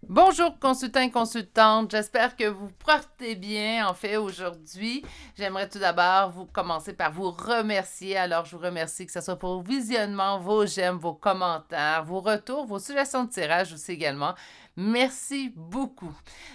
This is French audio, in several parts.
Bonjour consultants et consultantes, j'espère que vous portez bien. En fait, aujourd'hui, j'aimerais tout d'abord commencer par vous remercier. Alors, je vous remercie que ce soit pour vos visionnements, vos j'aime, vos commentaires, vos retours, vos suggestions de tirage aussi également. Merci beaucoup.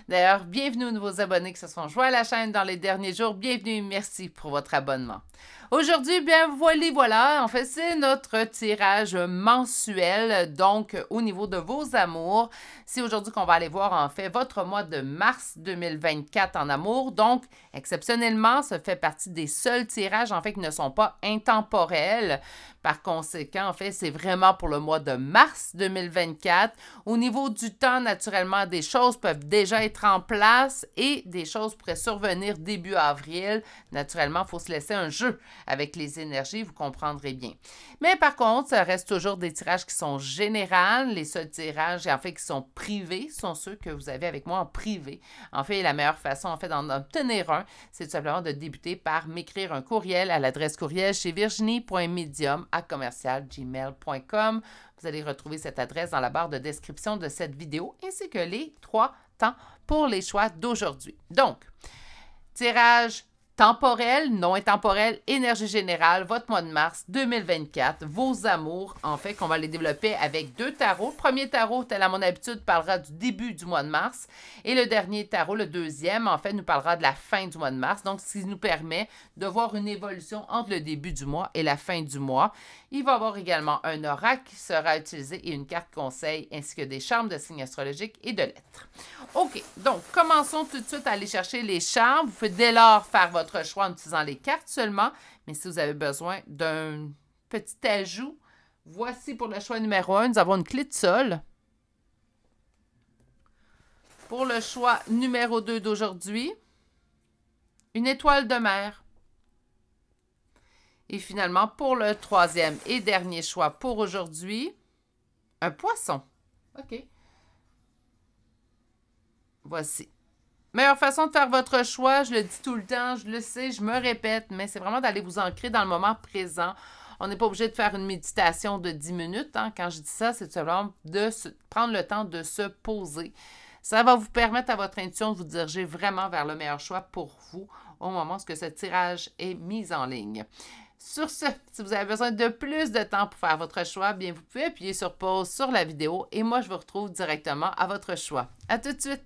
D'ailleurs, bienvenue aux nouveaux abonnés qui se sont joints à la chaîne dans les derniers jours. Bienvenue et merci pour votre abonnement. Aujourd'hui, bien voilà, en fait, c'est notre tirage mensuel, donc au niveau de vos amours. C'est aujourd'hui qu'on va aller voir, en fait, votre mois de mars 2024 en amour. Donc, exceptionnellement, ça fait partie des seuls tirages, en fait, qui ne sont pas intemporels. Par conséquent, en fait, c'est vraiment pour le mois de mars 2024. Au niveau du temps, naturellement, des choses peuvent déjà être en place et des choses pourraient survenir début avril. Naturellement, il faut se laisser un jeu avec les énergies, vous comprendrez bien. Mais par contre, ça reste toujours des tirages qui sont généraux. Les seuls tirages, en fait, qui sont privés, sont ceux que vous avez avec moi en privé. En fait, la meilleure façon, en fait, d'en obtenir un, c'est tout simplement de débuter par m'écrire un courriel à l'adresse courriel chez virginie.medium@gmail.com. Vous allez retrouver cette adresse dans la barre de description de cette vidéo, ainsi que les 3 temps pour les choix d'aujourd'hui. Donc, tirage temporel, non intemporel, énergie générale, votre mois de mars 2024, vos amours, en fait, qu'on va les développer avec 2 tarots. Le premier tarot, tel à mon habitude, parlera du début du mois de mars. Et le dernier tarot, le deuxième, en fait, nous parlera de la fin du mois de mars. Donc, ce qui nous permet de voir une évolution entre le début du mois et la fin du mois. Il va y avoir également un oracle qui sera utilisé et une carte conseil, ainsi que des charmes de signes astrologiques et de lettres. OK, donc commençons tout de suite à aller chercher les charmes. Vous pouvez dès lors faire votre choix en utilisant les cartes seulement, mais si vous avez besoin d'un petit ajout, voici pour le choix numéro 1, nous avons une clé de sol. Pour le choix numéro 2 d'aujourd'hui, une étoile de mer. Et finalement, pour le troisième et dernier choix pour aujourd'hui, un poisson. OK. Voici. Meilleure façon de faire votre choix, je le dis tout le temps, je le sais, je me répète, mais c'est vraiment d'aller vous ancrer dans le moment présent. On n'est pas obligé de faire une méditation de 10 minutes. Hein. Quand je dis ça, c'est tout simplement de prendre le temps de se poser. Ça va vous permettre à votre intuition de vous diriger vraiment vers le meilleur choix pour vous au moment où ce tirage est mis en ligne. Sur ce, si vous avez besoin de plus de temps pour faire votre choix, bien vous pouvez appuyer sur pause sur la vidéo et moi je vous retrouve directement à votre choix. À tout de suite!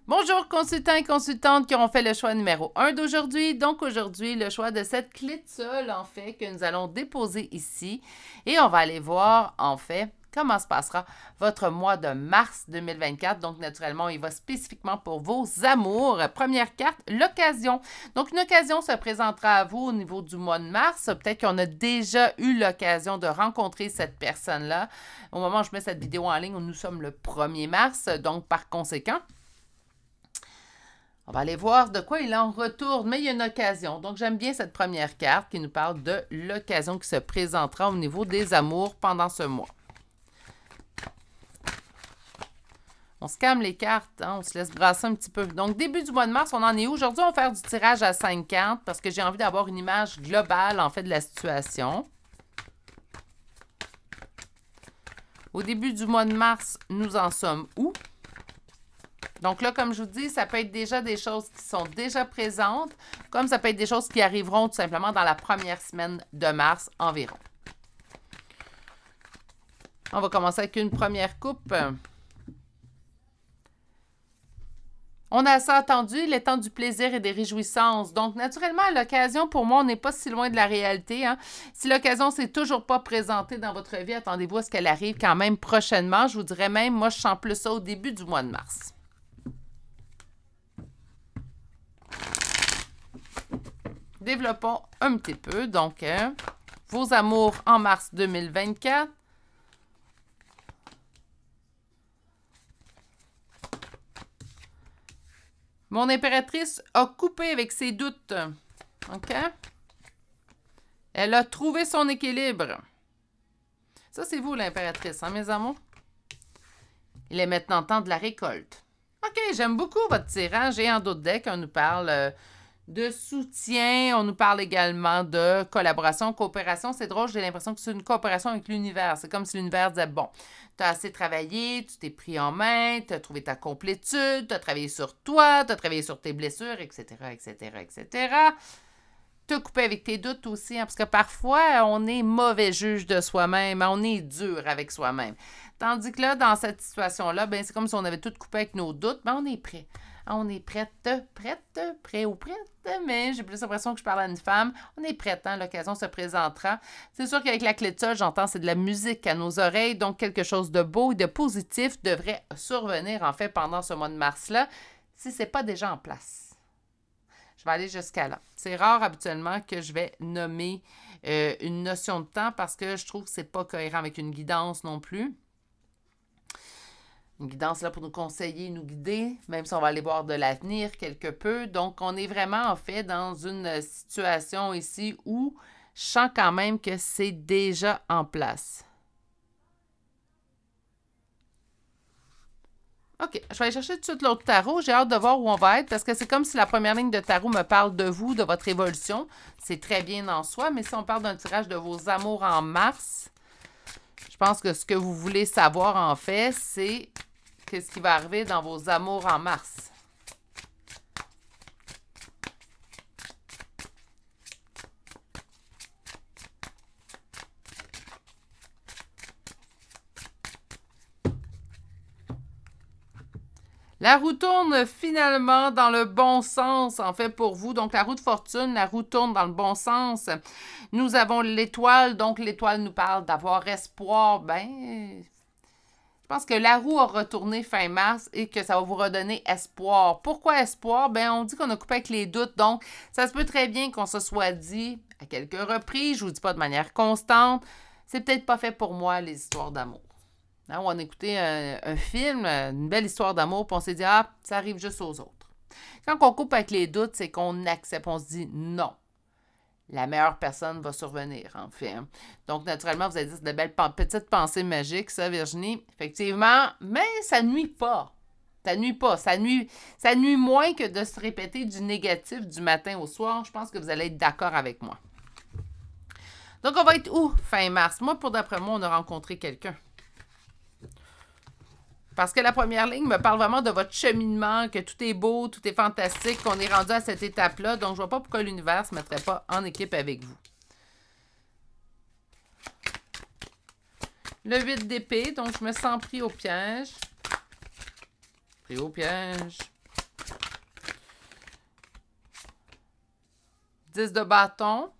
Bonjour consultants et consultantes qui auront fait le choix numéro 1 d'aujourd'hui. Donc aujourd'hui, le choix de cette clé de sol, en fait, que nous allons déposer ici. Et on va aller voir, en fait, comment se passera votre mois de mars 2024. Donc, naturellement, il va spécifiquement pour vos amours. Première carte, l'occasion. Donc, une occasion se présentera à vous au niveau du mois de mars. Peut-être qu'on a déjà eu l'occasion de rencontrer cette personne-là. Au moment où je mets cette vidéo en ligne, nous sommes le 1er mars. Donc, par conséquent, on va aller voir de quoi il en retourne, mais il y a une occasion. Donc, j'aime bien cette première carte qui nous parle de l'occasion qui se présentera au niveau des amours pendant ce mois. On se calme les cartes, hein, on se laisse brasser un petit peu. Donc, début du mois de mars, on en est où? Aujourd'hui, on va faire du tirage à 5 cartes parce que j'ai envie d'avoir une image globale, en fait, de la situation. Au début du mois de mars, nous en sommes où? Donc là, comme je vous dis, ça peut être déjà des choses qui sont déjà présentes, comme ça peut être des choses qui arriveront tout simplement dans la première semaine de mars environ. On va commencer avec une première coupe. On a assez attendu, il est temps du plaisir et des réjouissances. Donc, naturellement, à l'occasion, pour moi, on n'est pas si loin de la réalité. Hein? Si l'occasion ne s'est toujours pas présentée dans votre vie, attendez-vous à ce qu'elle arrive quand même prochainement. Je vous dirais même, moi, je sens plus ça au début du mois de mars. Développons un petit peu. Donc, vos amours en mars 2024. Mon impératrice a coupé avec ses doutes. OK? Elle a trouvé son équilibre. Ça, c'est vous, l'impératrice, hein, mes amours? Il est maintenant temps de la récolte. OK, j'aime beaucoup votre tirage. Et en d'autres decks, on nous parle de soutien. On nous parle également de collaboration, coopération. C'est drôle, j'ai l'impression que c'est une coopération avec l'univers. C'est comme si l'univers disait, bon, tu as assez travaillé, tu t'es pris en main, tu as trouvé ta complétude, tu as travaillé sur toi, tu as travaillé sur tes blessures, etc., etc., etc. Te couper avec tes doutes aussi, hein, parce que parfois, on est mauvais juge de soi-même, on est dur avec soi-même. Tandis que là, dans cette situation-là, ben, c'est comme si on avait tout coupé avec nos doutes, ben, on est prêt. On est prête, prêt ou prête, mais j'ai plus l'impression que je parle à une femme. On est prête, hein, l'occasion se présentera. C'est sûr qu'avec la clé de sol, j'entends, c'est de la musique à nos oreilles, donc quelque chose de beau et de positif devrait survenir, en fait, pendant ce mois de mars-là, si ce n'est pas déjà en place. Je vais aller jusqu'à là. C'est rare, habituellement, que je vais nommer une notion de temps parce que je trouve que c'est pas cohérent avec une guidance non plus. Une guidance là pour nous conseiller, nous guider, même si on va aller voir de l'avenir quelque peu. Donc, on est vraiment, en fait, dans une situation ici où je sens quand même que c'est déjà en place. OK, je vais aller chercher tout de suite l'autre tarot. J'ai hâte de voir où on va être parce que c'est comme si la première ligne de tarot me parle de vous, de votre évolution. C'est très bien en soi, mais si on parle d'un tirage de vos amours en mars, je pense que ce que vous voulez savoir, en fait, c'est qu'est-ce qui va arriver dans vos amours en mars. La roue tourne finalement dans le bon sens, en fait, pour vous. Donc, la roue de fortune, la roue tourne dans le bon sens. Nous avons l'étoile. Donc, l'étoile nous parle d'avoir espoir. Ben, je pense que la roue a retourné fin mars et que ça va vous redonner espoir. Pourquoi espoir? Ben, on dit qu'on a coupé avec les doutes. Donc, ça se peut très bien qu'on se soit dit à quelques reprises, je ne vous dis pas de manière constante, c'est peut-être pas fait pour moi, les histoires d'amour. Hein, on a écouté un film, une belle histoire d'amour, puis on s'est dit, ah, ça arrive juste aux autres. Quand on coupe avec les doutes, c'est qu'on accepte, on se dit non. La meilleure personne va survenir, en fait. Donc, naturellement, vous avez dit, c'est de belles petites pensées magiques, ça, Virginie. Effectivement, mais ça nuit pas. Ça nuit pas. Ça nuit moins que de se répéter du négatif du matin au soir. Je pense que vous allez être d'accord avec moi. Donc, on va être où fin mars? Moi, d'après moi, on a rencontré quelqu'un. Parce que la première ligne me parle vraiment de votre cheminement, que tout est beau, tout est fantastique, qu'on est rendu à cette étape-là. Donc, je ne vois pas pourquoi l'univers ne se mettrait pas en équipe avec vous. Le 8 d'épée, donc je me sens pris au piège. Pris au piège. 10 de bâton.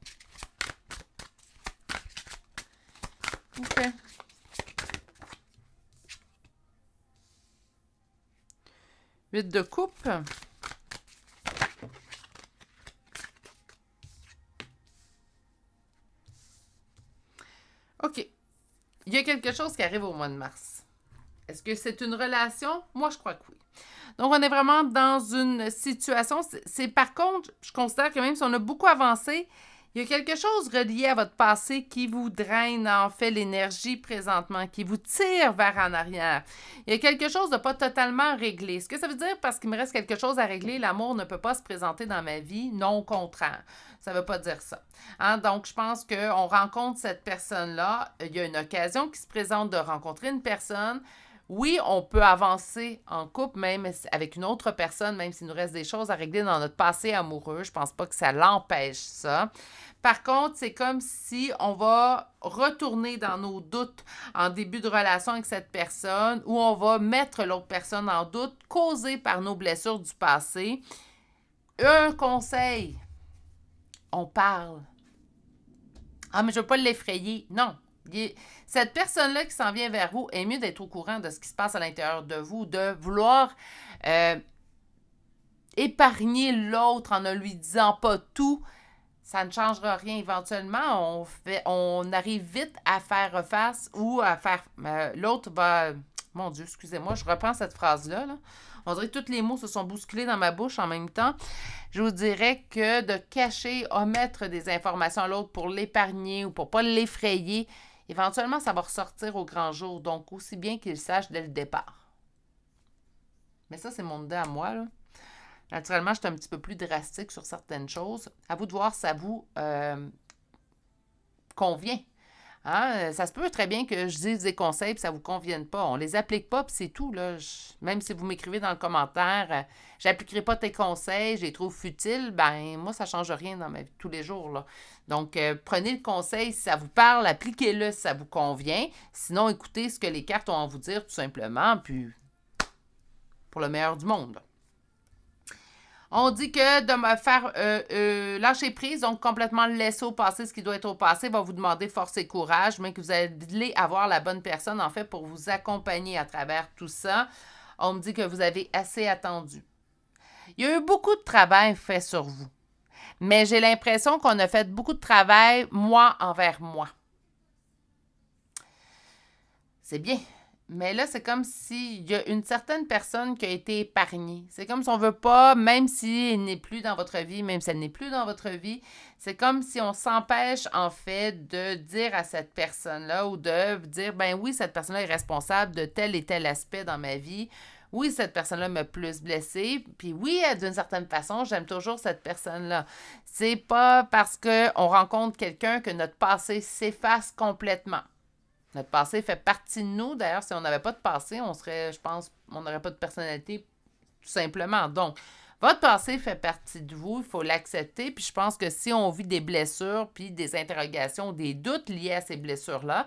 OK. 8 de coupe. OK. Il y a quelque chose qui arrive au mois de mars. Est-ce que c'est une relation? Moi, je crois que oui. Donc, on est vraiment dans une situation. Par contre, je considère que même si on a beaucoup avancé, il y a quelque chose relié à votre passé qui vous draine, en fait, l'énergie présentement, qui vous tire vers en arrière. Il y a quelque chose de pas totalement réglé. Ce que ça veut dire, parce qu'il me reste quelque chose à régler, l'amour ne peut pas se présenter dans ma vie, non au contraire. Ça ne veut pas dire ça. Hein? Donc, je pense qu'on rencontre cette personne-là. Il y a une occasion qui se présente de rencontrer une personne. Oui, on peut avancer en couple, même avec une autre personne, même s'il nous reste des choses à régler dans notre passé amoureux. Je pense pas que ça l'empêche, ça. Par contre, c'est comme si on va retourner dans nos doutes en début de relation avec cette personne, où on va mettre l'autre personne en doute, causée par nos blessures du passé. Un conseil, on parle. Ah, mais je veux pas l'effrayer. Non. Cette personne-là qui s'en vient vers vous est mieux d'être au courant de ce qui se passe à l'intérieur de vous, de vouloir épargner l'autre en ne lui disant pas tout. Ça ne changera rien. Éventuellement, on arrive vite à faire face ou à faire... l'autre va... Mon Dieu, excusez-moi, je reprends cette phrase-là. Là. On dirait que tous les mots se sont bousculés dans ma bouche en même temps. Je vous dirais que de cacher, omettre des informations à l'autre pour l'épargner ou pour ne pas l'effrayer, éventuellement, ça va ressortir au grand jour. Donc, aussi bien qu'il sache dès le départ. Mais ça, c'est mon idée à moi, là. Naturellement, je suis un petit peu plus drastique sur certaines choses. À vous de voir si ça vous convient. Hein? Ça se peut très bien que je dise des conseils et que ça ne vous convienne pas. On ne les applique pas, puis c'est tout. Là. Même si vous m'écrivez dans le commentaire, j'appliquerai pas tes conseils, je les trouve futiles, ben moi, ça ne change rien dans ma vie de tous les jours. Là. Donc, prenez le conseil si ça vous parle, appliquez-le si ça vous convient. Sinon, écoutez ce que les cartes ont à vous dire, tout simplement, puis pour le meilleur du monde. Là. On dit que de me faire lâcher prise, donc complètement laisser au passé ce qui doit être au passé, va vous demander force et courage, mais que vous allez avoir la bonne personne, en fait, pour vous accompagner à travers tout ça. On me dit que vous avez assez attendu. Il y a eu beaucoup de travail fait sur vous, mais j'ai l'impression qu'on a fait beaucoup de travail, moi envers moi. C'est bien. Mais là, c'est comme s'il y a une certaine personne qui a été épargnée. C'est comme si on ne veut pas, même si elle n'est plus dans votre vie, même si elle n'est plus dans votre vie, c'est comme si on s'empêche, en fait, de dire à cette personne-là ou de dire, ben oui, cette personne-là est responsable de tel et tel aspect dans ma vie. Oui, cette personne-là m'a plus blessée. Puis oui, d'une certaine façon, j'aime toujours cette personne-là. C'est pas parce qu'on rencontre quelqu'un que notre passé s'efface complètement. Notre passé fait partie de nous. D'ailleurs, si on n'avait pas de passé, on serait, je pense, on n'aurait pas de personnalité, tout simplement. Donc, votre passé fait partie de vous. Il faut l'accepter. Puis, je pense que si on vit des blessures, puis des interrogations, des doutes liés à ces blessures-là,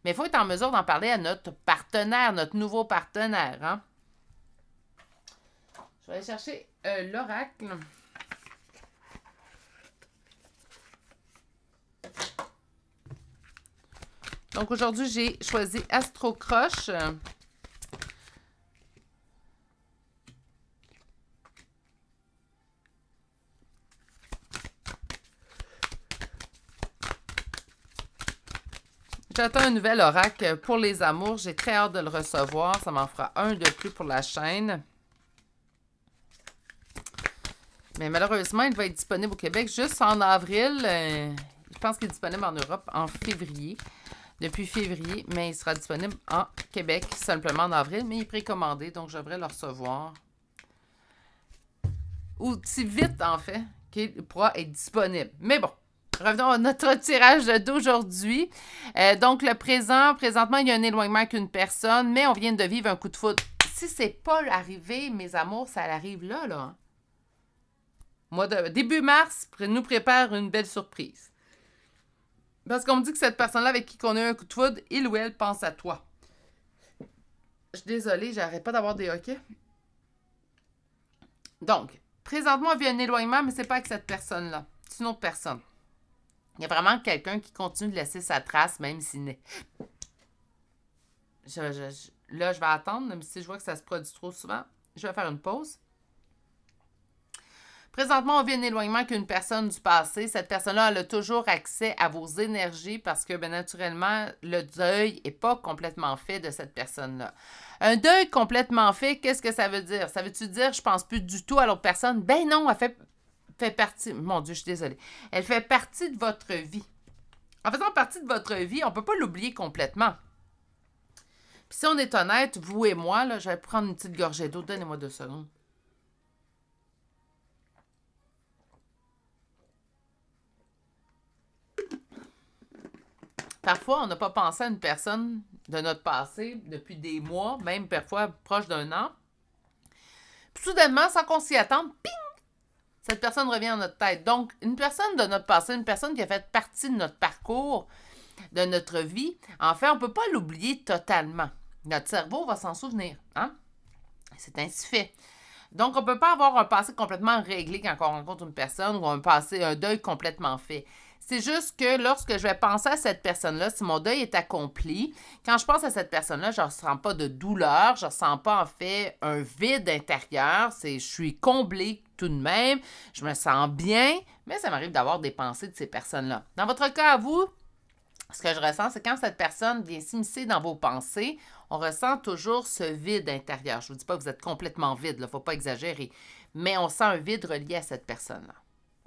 mais il faut être en mesure d'en parler à notre partenaire, notre nouveau partenaire. Hein? Je vais aller chercher l'oracle. Donc, aujourd'hui, j'ai choisi Astro Croche. J'attends un nouvel oracle pour les amours. J'ai très hâte de le recevoir. Ça m'en fera un de plus pour la chaîne. Mais malheureusement, il va être disponible au Québec juste en avril. Je pense qu'il est disponible en Europe en février. Depuis février, mais il sera disponible en Québec simplement en avril, mais il est précommandé, donc je devrais le recevoir. Ou si vite, en fait, qu'il pourra être disponible. Mais bon, revenons à notre tirage d'aujourd'hui. Donc, le présentement, il y a un éloignement avec une personne, mais on vient de vivre un coup de foudre. Si c'est pas arrivé, mes amours, ça arrive là, là. Début mars, nous prépare une belle surprise. Parce qu'on me dit que cette personne-là avec qui on a eu un coup de foudre, il ou elle pense à toi. Je suis désolée, j'arrête pas d'avoir des hoquets. Donc, présentement, on vit un éloignement, mais c'est pas avec cette personne-là. C'est une autre personne. Il y a vraiment quelqu'un qui continue de laisser sa trace, même s'il n'est... Là, je vais attendre, même si je vois que ça se produit trop souvent. Je vais faire une pause. Présentement, on vit un éloignement avec une personne du passé. Cette personne-là, elle a toujours accès à vos énergies parce que, bien naturellement, le deuil n'est pas complètement fait de cette personne-là. Un deuil complètement fait, qu'est-ce que ça veut dire? Ça veut-tu dire je pense plus du tout à l'autre personne? Ben non, elle fait partie... Mon Dieu, je suis désolée. Elle fait partie de votre vie. En faisant partie de votre vie, on ne peut pas l'oublier complètement. Puis si on est honnête, vous et moi, là, je vais prendre une petite gorgée d'eau. Donnez-moi 2 secondes. Parfois, on n'a pas pensé à une personne de notre passé depuis des mois, même parfois proche d'un an. Puis soudainement, sans qu'on s'y attende, ping! Cette personne revient dans notre tête. Donc, une personne de notre passé, une personne qui a fait partie de notre parcours, de notre vie, en fait, on ne peut pas l'oublier totalement. Notre cerveau va s'en souvenir. Hein? C'est ainsi fait. Donc, on ne peut pas avoir un passé complètement réglé quand on rencontre une personne ou un deuil complètement fait. C'est juste que lorsque je vais penser à cette personne-là, si mon deuil est accompli, quand je pense à cette personne-là, je ne ressens pas de douleur, je ne ressens pas en fait un vide intérieur, je suis comblée tout de même, je me sens bien, mais ça m'arrive d'avoir des pensées de ces personnes-là. Dans votre cas à vous, ce que je ressens, c'est quand cette personne vient s'immiscer dans vos pensées, on ressent toujours ce vide intérieur. Je ne vous dis pas que vous êtes complètement vide, il ne faut pas exagérer, mais on sent un vide relié à cette personne-là.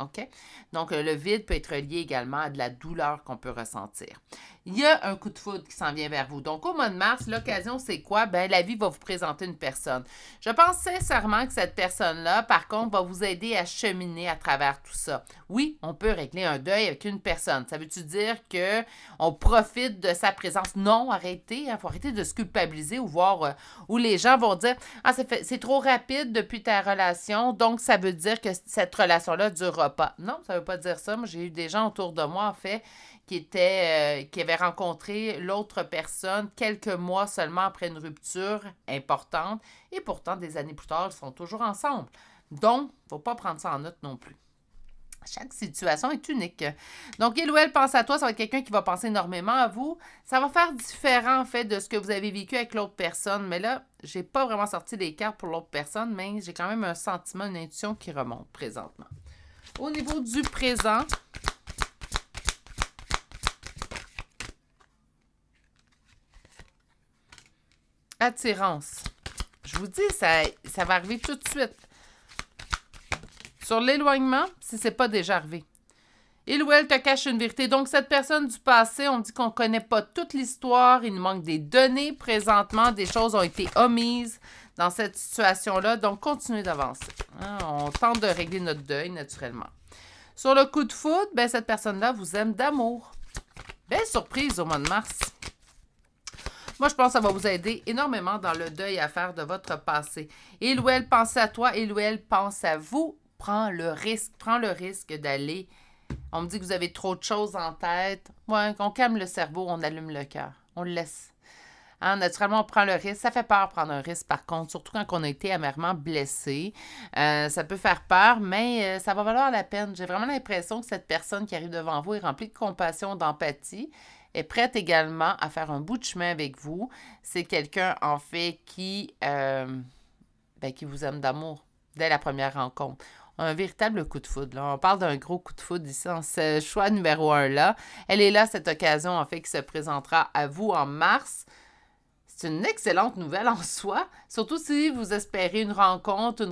OK? Donc, le vide peut être lié également à de la douleur qu'on peut ressentir. Il y a un coup de foudre qui s'en vient vers vous. Donc, au mois de mars, l'occasion, c'est quoi? Bien, la vie va vous présenter une personne. Je pense sincèrement que cette personne-là, par contre, va vous aider à cheminer à travers tout ça. Oui, on peut régler un deuil avec une personne. Ça veut-tu dire qu'on profite de sa présence? Non, arrêtez. Il faut arrêter de se culpabiliser ou voir où les gens vont dire « Ah, c'est trop rapide depuis ta relation, donc ça veut dire que cette relation-là ne durera pas. » Non, ça ne veut pas dire ça. Moi, j'ai eu des gens autour de moi, en fait, qui avaient rencontré l'autre personne quelques mois seulement après une rupture importante. Et pourtant, des années plus tard, ils sont toujours ensemble. Donc, il ne faut pas prendre ça en note non plus. Chaque situation est unique. Donc, il ou elle pense à toi, ça va être quelqu'un qui va penser énormément à vous. Ça va faire différent, en fait, de ce que vous avez vécu avec l'autre personne. Mais là, je n'ai pas vraiment sorti les cartes pour l'autre personne, mais j'ai quand même un sentiment, une intuition qui remonte présentement. Au niveau du présent, attirance. Je vous dis, ça va arriver tout de suite. Sur l'éloignement, si ce n'est pas déjà arrivé. Il ou elle te cache une vérité. Donc, cette personne du passé, on dit qu'on ne connaît pas toute l'histoire. Il nous manque des données présentement. Des choses ont été omises dans cette situation-là. Donc, continuez d'avancer. Hein? On tente de régler notre deuil naturellement. Sur le coup de foudre, ben, cette personne-là vous aime d'amour. Belle surprise au mois de mars. Moi, je pense que ça va vous aider énormément dans le deuil à faire de votre passé. Il ou elle pense à toi, il ou elle pense à vous. Prends le risque d'aller. On me dit que vous avez trop de choses en tête. Ouais, on calme le cerveau, on allume le cœur. On le laisse. Hein, naturellement, on prend le risque. Ça fait peur prendre un risque, par contre, surtout quand on a été amèrement blessé. Ça peut faire peur, mais ça va valoir la peine. J'ai vraiment l'impression que cette personne qui arrive devant vous est remplie de compassion, d'empathie, est prête également à faire un bout de chemin avec vous. C'est quelqu'un, en fait, qui vous aime d'amour dès la première rencontre. Un véritable coup de foudre. Là. On parle d'un gros coup de foudre ici, en ce choix numéro 1-là. Elle est là, cette occasion, en fait, qui se présentera à vous en mars. C'est une excellente nouvelle en soi, surtout si vous espérez une rencontre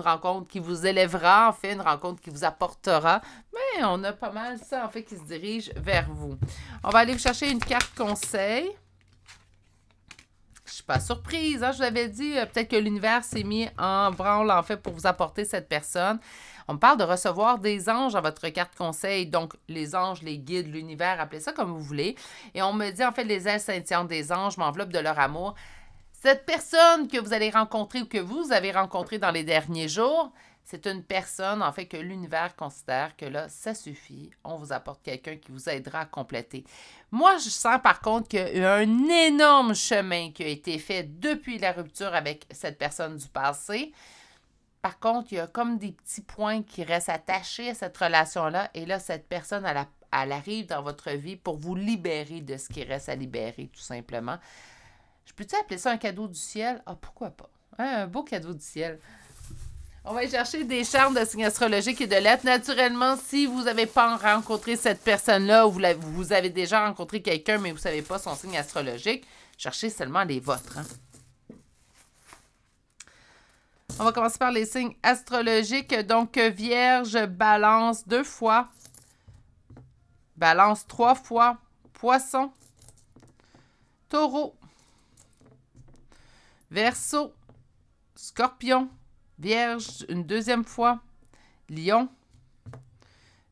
qui vous élèvera, en fait, une rencontre qui vous apportera. Mais on a pas mal ça, en fait, qui se dirige vers vous. On va aller vous chercher une carte conseil. Je ne suis pas surprise, hein, je vous l'avais dit, peut-être que l'univers s'est mis en branle, en fait, pour vous apporter cette personne. On me parle de recevoir des anges à votre carte conseil, donc les anges, les guides, l'univers, appelez ça comme vous voulez. Et on me dit, en fait, les ailes scintillantes des anges m'enveloppent de leur amour. Cette personne que vous allez rencontrer ou que vous avez rencontrée dans les derniers jours, c'est une personne, en fait, que l'univers considère que là, ça suffit. On vous apporte quelqu'un qui vous aidera à compléter. Moi, je sens par contre qu'il y a un énorme chemin qui a été fait depuis la rupture avec cette personne du passé. Par contre, il y a comme des petits points qui restent attachés à cette relation-là. Et là, cette personne, elle arrive dans votre vie pour vous libérer de ce qui reste à libérer, tout simplement. Je peux-tu appeler ça un cadeau du ciel? Ah, pourquoi pas? Hein, un beau cadeau du ciel. On va aller chercher des charmes de signes astrologiques et de lettres. Naturellement, si vous n'avez pas rencontré cette personne-là ou vous avez déjà rencontré quelqu'un, mais vous ne savez pas son signe astrologique, cherchez seulement les vôtres. Hein? On va commencer par les signes astrologiques. Donc, Vierge, Balance 2 fois. Balance 3 fois. Poisson. Taureau. Verseau. Scorpion. Vierge, une deuxième fois. Lion.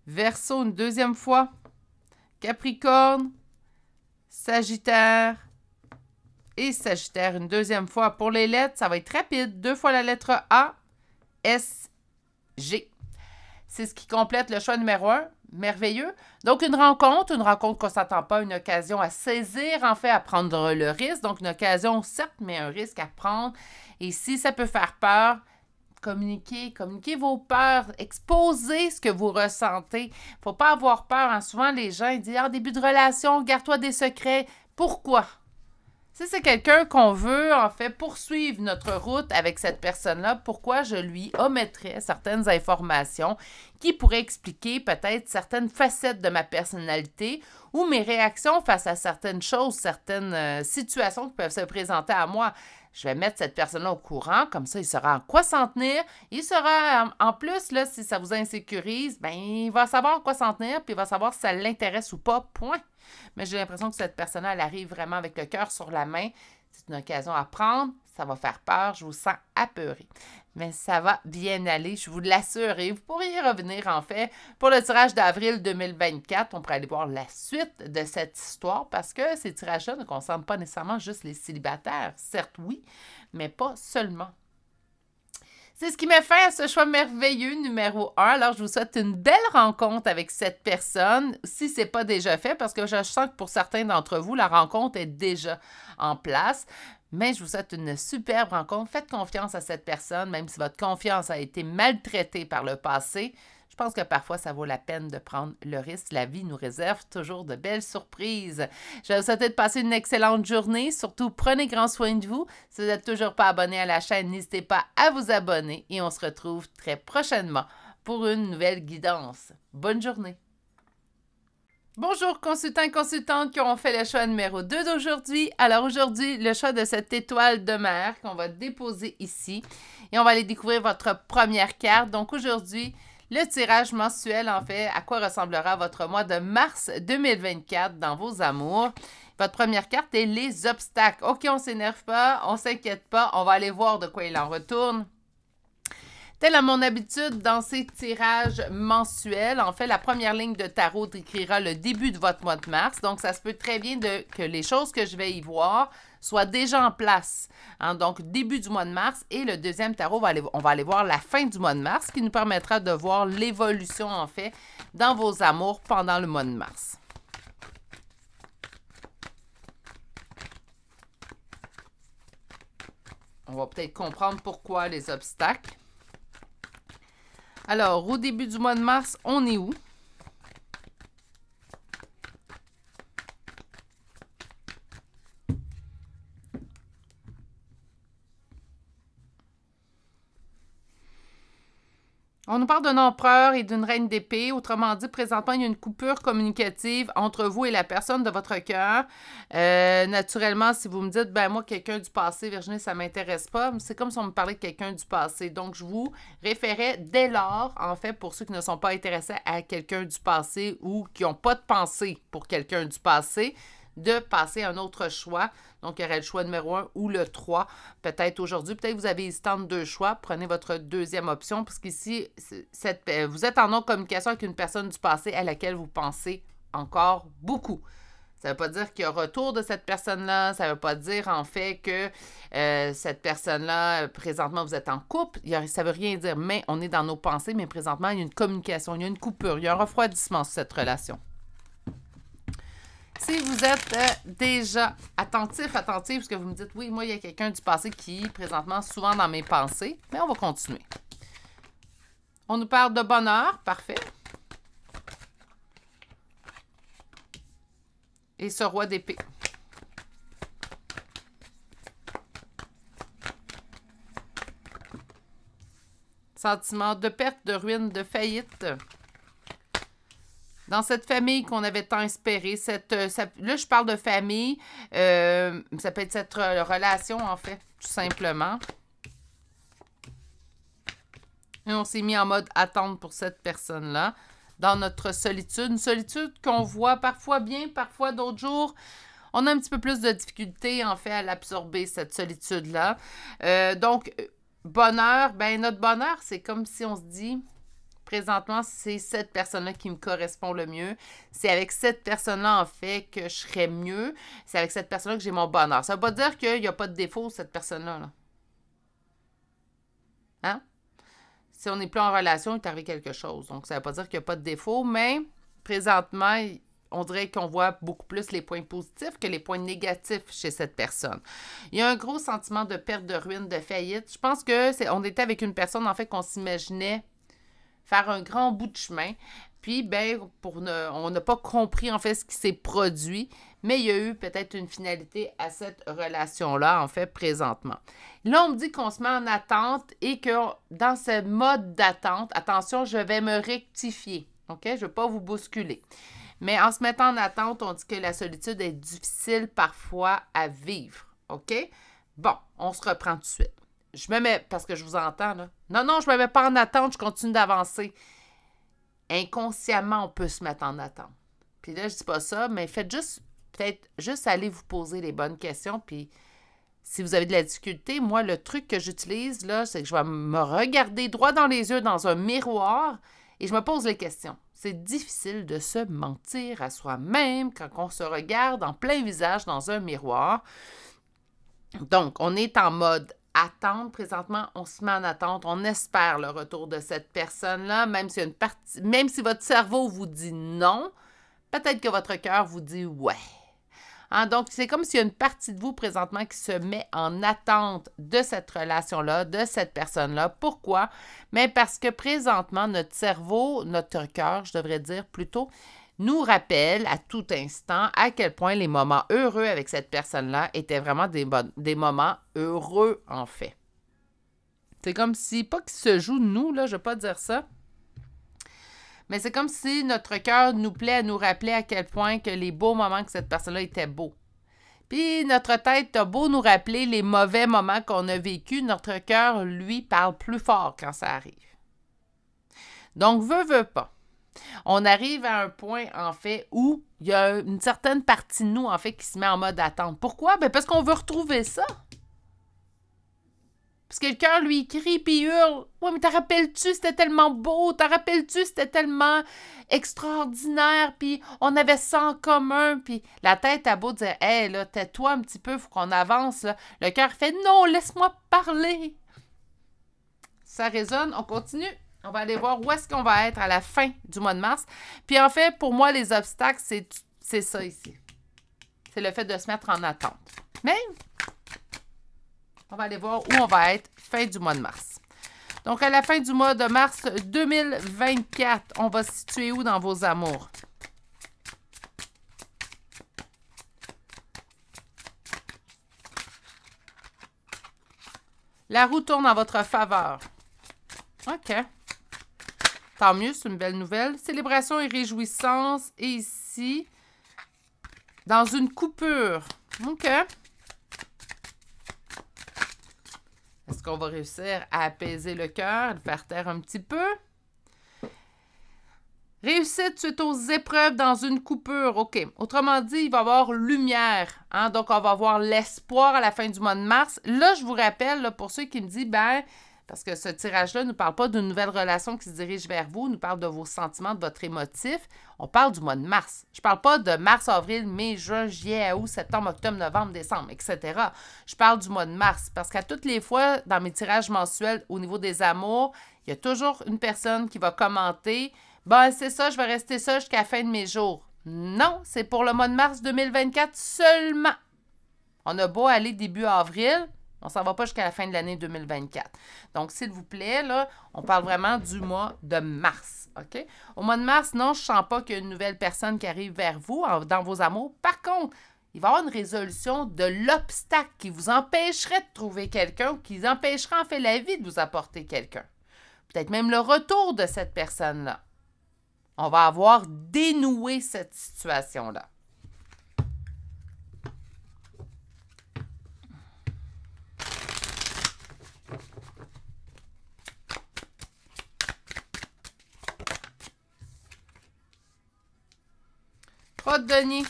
Verseau, une deuxième fois. Capricorne. Sagittaire. Et Sagittaire, une deuxième fois. Pour les lettres, ça va être rapide. 2 fois la lettre A. S. G. C'est ce qui complète le choix numéro 1. Merveilleux. Donc, une rencontre qu'on ne s'attend pas, une occasion à saisir, en fait, à prendre le risque. Donc, une occasion, certes, mais un risque à prendre. Et si ça peut faire peur, communiquez vos peurs, exposez ce que vous ressentez. Il ne faut pas avoir peur. Hein. Souvent, les gens ils disent « Ah, début de relation, garde-toi des secrets. » Pourquoi? Si c'est quelqu'un qu'on veut, en fait, poursuivre notre route avec cette personne-là, pourquoi je lui omettrais certaines informations qui pourraient expliquer peut-être certaines facettes de ma personnalité ou mes réactions face à certaines choses, certaines situations qui peuvent se présenter à moi. je vais mettre cette personne-là au courant, comme ça, il saura en quoi s'en tenir. Il saura, en plus, là, si ça vous insécurise, ben il va savoir en quoi s'en tenir, puis il va savoir si ça l'intéresse ou pas, point. Mais j'ai l'impression que cette personne-là, elle arrive vraiment avec le cœur sur la main. C'est une occasion à prendre. Ça va faire peur. Je vous sens apeuré. Mais ça va bien aller, je vous l'assure. Et vous pourriez y revenir, en fait, pour le tirage d'avril 2024. On pourrait aller voir la suite de cette histoire parce que ces tirages-là ne concernent pas nécessairement juste les célibataires. Certes, oui, mais pas seulement. C'est ce qui met fin à ce choix merveilleux numéro 1. Alors, je vous souhaite une belle rencontre avec cette personne, si ce n'est pas déjà fait, parce que je sens que pour certains d'entre vous, la rencontre est déjà en place. Mais je vous souhaite une superbe rencontre. Faites confiance à cette personne, même si votre confiance a été maltraitée par le passé. Je pense que parfois, ça vaut la peine de prendre le risque. La vie nous réserve toujours de belles surprises. Je vais vous souhaiter de passer une excellente journée. Surtout, prenez grand soin de vous. Si vous n'êtes toujours pas abonné à la chaîne, n'hésitez pas à vous abonner et on se retrouve très prochainement pour une nouvelle guidance. Bonne journée! Bonjour consultants et consultantes qui auront fait le choix numéro 2 d'aujourd'hui. Alors aujourd'hui, le choix de cette étoile de mer qu'on va déposer ici et on va aller découvrir votre première carte. Donc aujourd'hui, le tirage mensuel, en fait, à quoi ressemblera votre mois de mars 2024 dans vos amours. Votre première carte est les obstacles. OK, on ne s'énerve pas, on ne s'inquiète pas, on va aller voir de quoi il en retourne. Tel à mon habitude, dans ces tirages mensuels, en fait, la première ligne de tarot décrira le début de votre mois de mars. Donc, ça se peut très bien que les choses que je vais y voir soient déjà en place. Hein? Donc, début du mois de mars et le deuxième tarot, on va aller voir la fin du mois de mars, qui nous permettra de voir l'évolution, en fait, dans vos amours pendant le mois de mars. On va peut-être comprendre pourquoi les obstacles. Alors, au début du mois de mars, on est où? On nous parle d'un empereur et d'une reine d'épée. Autrement dit, présentement, il y a une coupure communicative entre vous et la personne de votre cœur. Naturellement, si vous me dites, ben moi, quelqu'un du passé, Virginie, ça ne m'intéresse pas, c'est comme si on me parlait de quelqu'un du passé. Donc, je vous référais dès lors, en fait, pour ceux qui ne sont pas intéressés à quelqu'un du passé ou qui n'ont pas de pensée pour quelqu'un du passé, de passer à un autre choix. Donc, il y aurait le choix numéro 1 ou le 3. Peut-être aujourd'hui, peut-être que vous avez hésité entre deux choix. Prenez votre deuxième option, parce qu'ici, vous êtes en non-communication avec une personne du passé à laquelle vous pensez encore beaucoup. Ça ne veut pas dire qu'il y a retour de cette personne-là. Ça ne veut pas dire, en fait, que cette personne-là, présentement, vous êtes en couple. Ça ne veut rien dire, mais on est dans nos pensées. Mais présentement, il y a une communication, il y a une coupure, il y a un refroidissement sur cette relation. Si vous êtes déjà attentif, parce que vous me dites, oui, moi, il y a quelqu'un du passé qui est présentement souvent dans mes pensées, mais on va continuer. On nous parle de bonheur, parfait. Et ce roi d'épée. Sentiment de perte, de ruine, de faillite. Dans cette famille qu'on avait tant espéré, là, je parle de famille, ça peut être cette relation, en fait, tout simplement. Et on s'est mis en mode attente pour cette personne-là, dans notre solitude. Une solitude qu'on voit parfois bien, parfois d'autres jours. On a un petit peu plus de difficulté, en fait, à l'absorber, cette solitude-là. Donc, bonheur, ben notre bonheur, c'est comme si on se dit... Présentement, c'est cette personne-là qui me correspond le mieux. C'est avec cette personne-là, en fait, que je serais mieux. C'est avec cette personne-là que j'ai mon bonheur. Ça ne veut pas dire qu'il n'y a pas de défaut, cette personne-là. Là. Hein? Si on n'est plus en relation, il est arrivé quelque chose. Donc, ça ne veut pas dire qu'il n'y a pas de défaut, mais présentement, on dirait qu'on voit beaucoup plus les points positifs que les points négatifs chez cette personne. Il y a un gros sentiment de perte, de ruine, de faillite. Je pense qu'on était avec une personne, en fait, qu'on s'imaginait faire un grand bout de chemin. Puis, ben, on n'a pas compris, en fait, ce qui s'est produit, mais il y a eu peut-être une finalité à cette relation-là, en fait, présentement. Là, on me dit qu'on se met en attente et que dans ce mode d'attente, attention, je vais me rectifier, OK? Je ne veux pas vous bousculer. Mais en se mettant en attente, on dit que la solitude est difficile parfois à vivre, OK? Bon, on se reprend tout de suite. Je me mets, parce que je vous entends, là. Non, non, je me mets pas en attente, je continue d'avancer. Inconsciemment, on peut se mettre en attente. Puis là, je dis pas ça, mais faites juste, peut-être, juste aller vous poser les bonnes questions. Puis si vous avez de la difficulté, moi, le truc que j'utilise, là, c'est que je vais me regarder droit dans les yeux dans un miroir et je me pose les questions. C'est difficile de se mentir à soi-même quand on se regarde en plein visage dans un miroir. Donc, on est en mode attente. Présentement, on se met en attente. On espère le retour de cette personne-là, même si même si votre cerveau vous dit non, peut-être que votre cœur vous dit ouais. Hein, donc, c'est comme s'il y a une partie de vous présentement qui se met en attente de cette relation-là, de cette personne-là. Pourquoi? Mais parce que présentement, notre cerveau, notre cœur, je devrais dire plutôt, nous rappelle à tout instant à quel point les moments heureux avec cette personne-là étaient vraiment des moments heureux, en fait. C'est comme si, pas qu'il se joue de nous, là, je ne vais pas dire ça, mais c'est comme si notre cœur nous plaît à nous rappeler à quel point que les beaux moments que cette personne-là étaient beaux. Puis notre tête a beau nous rappeler les mauvais moments qu'on a vécus, notre cœur, lui, parle plus fort quand ça arrive. Donc, veut pas. On arrive à un point, en fait, où il y a une certaine partie de nous, en fait, qui se met en mode attente. Pourquoi? Bien, parce qu'on veut retrouver ça. Parce que le cœur, lui, crie puis hurle. « Ouais, mais t'en rappelles-tu, c'était tellement beau. T'en rappelles-tu, c'était tellement extraordinaire. Puis on avait ça en commun. » Puis la tête a beau dire « Hey, là, tais-toi un petit peu, faut qu'on avance. » Là. Le cœur fait « Non, laisse-moi parler. » Ça résonne, on continue. On va aller voir où est-ce qu'on va être à la fin du mois de mars. Puis en fait, pour moi, les obstacles, c'est ça ici. C'est le fait de se mettre en attente. Mais on va aller voir où on va être fin du mois de mars. Donc, à la fin du mois de mars 2024, on va se situer où dans vos amours? La roue tourne en votre faveur. OK. Tant mieux, c'est une belle nouvelle. Célébration et réjouissance. Et ici, dans une coupure. OK. Est-ce qu'on va réussir à apaiser le cœur, le faire taire un petit peu? Réussite suite aux épreuves dans une coupure. OK. Autrement dit, il va y avoir lumière. Hein? Donc, on va avoir l'espoir à la fin du mois de mars. Là, je vous rappelle, là, pour ceux qui me disent, ben, parce que ce tirage-là ne nous parle pas d'une nouvelle relation qui se dirige vers vous, nous parle de vos sentiments, de votre émotif. On parle du mois de mars. Je ne parle pas de mars, avril, mai, juin, juillet, août, septembre, octobre, novembre, décembre, etc. Je parle du mois de mars parce qu'à toutes les fois, dans mes tirages mensuels au niveau des amours, il y a toujours une personne qui va commenter « Ben, c'est ça, je vais rester ça jusqu'à la fin de mes jours. » Non, c'est pour le mois de mars 2024 seulement. On a beau aller début avril, on ne s'en va pas jusqu'à la fin de l'année 2024. Donc, s'il vous plaît, là, on parle vraiment du mois de mars. OK? Au mois de mars, non, je ne sens pas qu'il y a une nouvelle personne qui arrive vers vous dans vos amours. Par contre, il va y avoir une résolution de l'obstacle qui vous empêcherait de trouver quelqu'un ou qui empêcherait en fait la vie de vous apporter quelqu'un. Peut-être même le retour de cette personne-là. On va avoir dénoué cette situation-là. Pas de denier.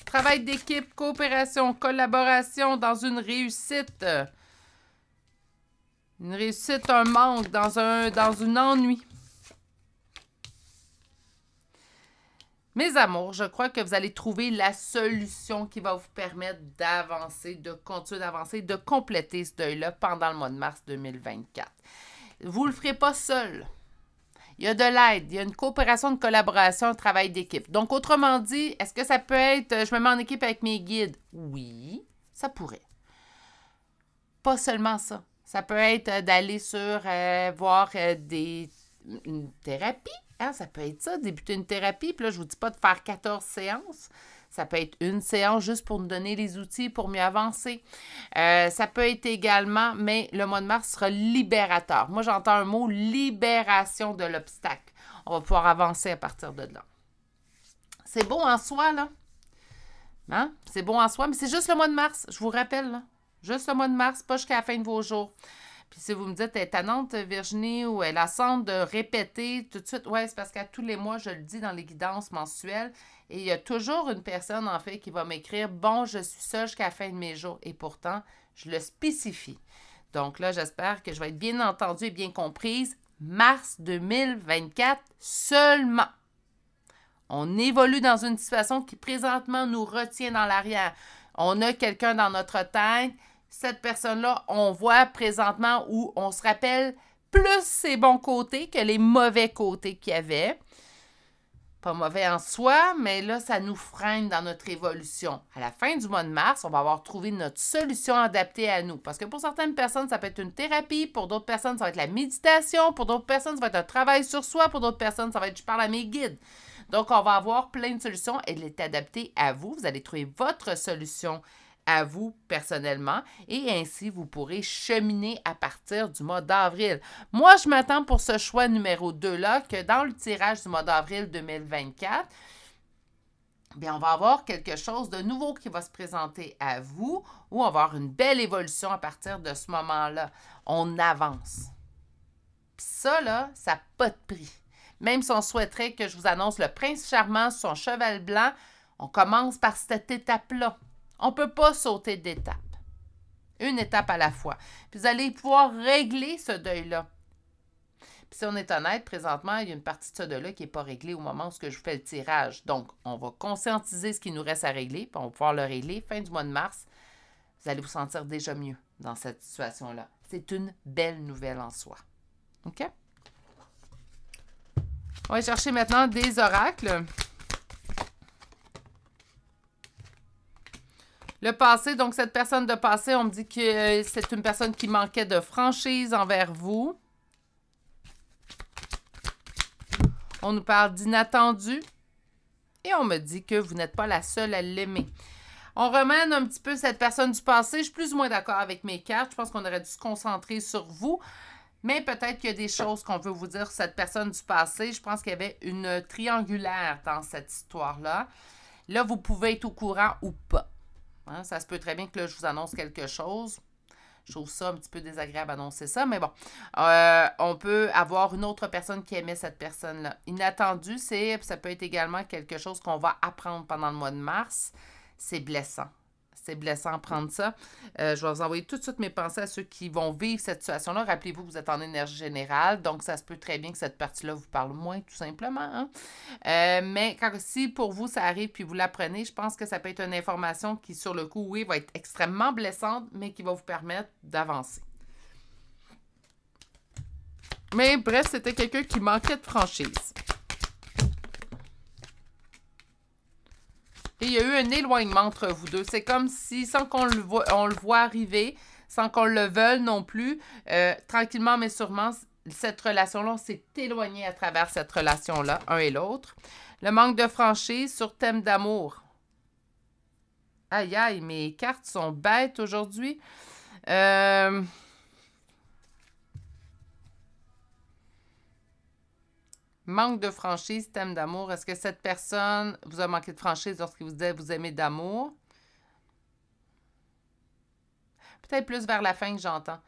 Travail d'équipe, coopération, collaboration dans une réussite. Une réussite, un manque, dans un ennui. Mes amours, je crois que vous allez trouver la solution qui va vous permettre d'avancer, de continuer d'avancer, de compléter ce deuil-là pendant le mois de mars 2024. Vous ne le ferez pas seul. Il y a de l'aide, il y a une coopération, une collaboration, un travail d'équipe. Donc, autrement dit, est-ce que ça peut être, je me mets en équipe avec mes guides? Oui, ça pourrait. Pas seulement ça. Ça peut être d'aller voir une thérapie. Hein, ça peut être ça, débuter une thérapie. Puis là, je ne vous dis pas de faire 14 séances. Ça peut être une séance juste pour nous donner les outils pour mieux avancer. Ça peut être également, mais le mois de mars sera libérateur. Moi, j'entends un mot, libération de l'obstacle. On va pouvoir avancer à partir de là. C'est beau en soi, là. Hein? C'est beau en soi, mais c'est juste le mois de mars. Je vous rappelle, là. Juste le mois de mars, pas jusqu'à la fin de vos jours. Puis si vous me dites, elle est tannante, Virginie, ou elle a semble de répéter tout de suite, ouais, c'est parce qu'à tous les mois, je le dis dans les guidances mensuelles, et il y a toujours une personne, en fait, qui va m'écrire, bon, je suis seule jusqu'à la fin de mes jours. Et pourtant, je le spécifie. Donc là, j'espère que je vais être bien entendue et bien comprise. Mars 2024 seulement. On évolue dans une situation qui présentement nous retient dans l'arrière. On a quelqu'un dans notre tête. Cette personne-là, on voit présentement où on se rappelle plus ses bons côtés que les mauvais côtés qu'il y avait. Pas mauvais en soi, mais là, ça nous freine dans notre évolution. À la fin du mois de mars, on va avoir trouvé notre solution adaptée à nous. Parce que pour certaines personnes, ça peut être une thérapie. Pour d'autres personnes, ça va être la méditation. Pour d'autres personnes, ça va être un travail sur soi. Pour d'autres personnes, ça va être je parle à mes guides. Donc, on va avoir plein de solutions. Elle est adaptée à vous. Vous allez trouver votre solution à vous personnellement et ainsi vous pourrez cheminer à partir du mois d'avril. Moi, je m'attends pour ce choix numéro 2-là que dans le tirage du mois d'avril 2024, bien, on va avoir quelque chose de nouveau qui va se présenter à vous ou on va avoir une belle évolution à partir de ce moment-là. On avance. Puis ça, là, ça n'a pas de prix. Même si on souhaiterait que je vous annonce le prince charmant sur son cheval blanc, on commence par cette étape-là. On ne peut pas sauter d'étape. Une étape à la fois. Puis vous allez pouvoir régler ce deuil-là. Puis si on est honnête, présentement, il y a une partie de ce deuil-là qui n'est pas réglée au moment où je fais le tirage. Donc, on va conscientiser ce qui nous reste à régler, puis on va pouvoir le régler. Fin du mois de mars, vous allez vous sentir déjà mieux dans cette situation-là. C'est une belle nouvelle en soi. OK? On va chercher maintenant des oracles. Le passé, donc cette personne de passé, on me dit que c'est une personne qui manquait de franchise envers vous. On nous parle d'inattendu. Et on me dit que vous n'êtes pas la seule à l'aimer. On remène un petit peu cette personne du passé. Je suis plus ou moins d'accord avec mes cartes. Je pense qu'on aurait dû se concentrer sur vous. Mais peut-être qu'il y a des choses qu'on veut vous dire sur cette personne du passé. Je pense qu'il y avait une triangulaire dans cette histoire-là. Là, vous pouvez être au courant ou pas. Hein, ça se peut très bien que là, je vous annonce quelque chose. Je trouve ça un petit peu désagréable d'annoncer ça, mais bon. On peut avoir une autre personne qui aimait cette personne-là. Inattendu, ça peut être également quelque chose qu'on va apprendre pendant le mois de mars. C'est blessant. C'est blessant prendre ça. Je vais vous envoyer tout de suite mes pensées à ceux qui vont vivre cette situation-là. Rappelez-vous que vous êtes en énergie générale, donc ça se peut très bien que cette partie-là vous parle moins, tout simplement. Hein? Mais si pour vous, ça arrive puis vous l'apprenez, je pense que ça peut être une information qui, sur le coup, oui, va être extrêmement blessante, mais qui va vous permettre d'avancer. Mais bref, c'était quelqu'un qui manquait de franchise. Et il y a eu un éloignement entre vous deux. C'est comme si, sans qu'on le voit arriver, sans qu'on le veuille non plus, tranquillement mais sûrement, cette relation-là, on s'est éloigné à travers cette relation-là, un et l'autre. Le manque de franchise sur thème d'amour. Aïe, aïe, mes cartes sont bêtes aujourd'hui. Manque de franchise, thème d'amour. Est-ce que cette personne vous a manqué de franchise lorsqu'il vous disait vous aimez d'amour? Peut-être plus vers la fin que j'entends.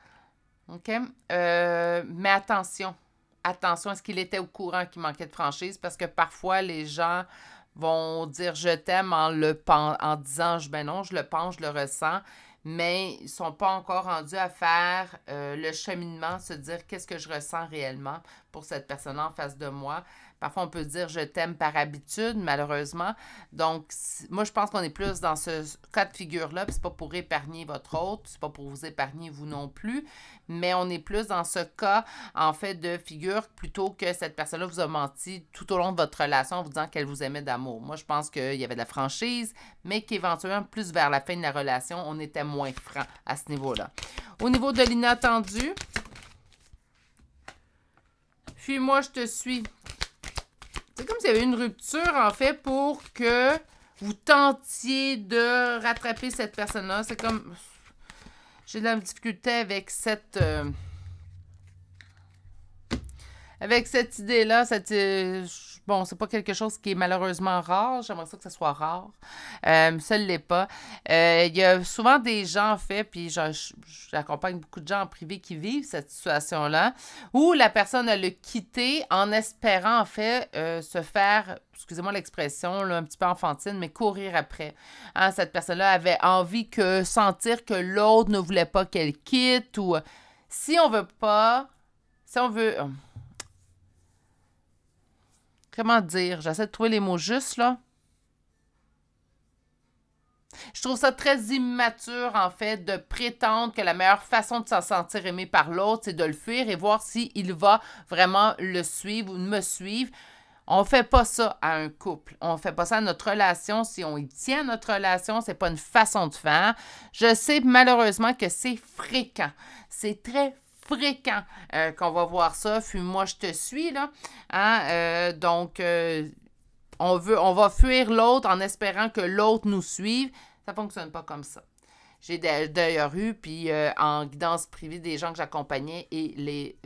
OK? Mais attention. Attention, est-ce qu'il était au courant qu'il manquait de franchise? Parce que parfois, les gens vont dire je t'aime en disant ben non, je le pense, je le ressens. Mais ils ne sont pas encore rendus à faire le cheminement, se dire qu'est-ce que je ressens réellement pour cette personne en face de moi. Parfois, on peut dire je t'aime par habitude, malheureusement. Donc, moi, je pense qu'on est plus dans ce cas de figure-là. Puis c'est pas pour épargner votre autre, c'est pas pour vous épargner vous non plus. Mais on est plus dans ce cas, en fait, de figure plutôt que cette personne-là vous a menti tout au long de votre relation en vous disant qu'elle vous aimait d'amour. Moi, je pense qu'il y avait de la franchise, mais qu'éventuellement, plus vers la fin de la relation, on était moins franc à ce niveau-là. Au niveau de l'inattendu, fuis-moi, je te suis. C'est comme s'il y avait une rupture, en fait, pour que vous tentiez de rattraper cette personne-là. C'est comme... J'ai de la difficulté avec cette... avec cette idée-là. Bon, c'est pas quelque chose qui est malheureusement rare. J'aimerais ça que ce soit rare. Ça ne l'est pas. Il y a souvent des gens, en fait, puis j'accompagne beaucoup de gens en privé qui vivent cette situation-là, où la personne a le quitté en espérant, en fait, se faire, excusez-moi l'expression, là, un petit peu enfantine, mais courir après. Hein, cette personne-là avait envie que sentir que l'autre ne voulait pas qu'elle quitte, ou si on veut pas, si on veut... Comment dire? J'essaie de trouver les mots justes, là. Je trouve ça très immature, en fait, de prétendre que la meilleure façon de s'en sentir aimé par l'autre, c'est de le fuir et voir s'il va vraiment le suivre ou me suivre. On ne fait pas ça à un couple. On ne fait pas ça à notre relation. Si on y tient à notre relation, c'est pas une façon de faire. Je sais malheureusement que c'est fréquent. C'est très fréquent qu'on va voir ça. Fuis-moi, je te suis, là. Hein? Donc, on va fuir l'autre en espérant que l'autre nous suive. Ça ne fonctionne pas comme ça. J'ai d'ailleurs eu, puis en guidance privée des gens que j'accompagnais, et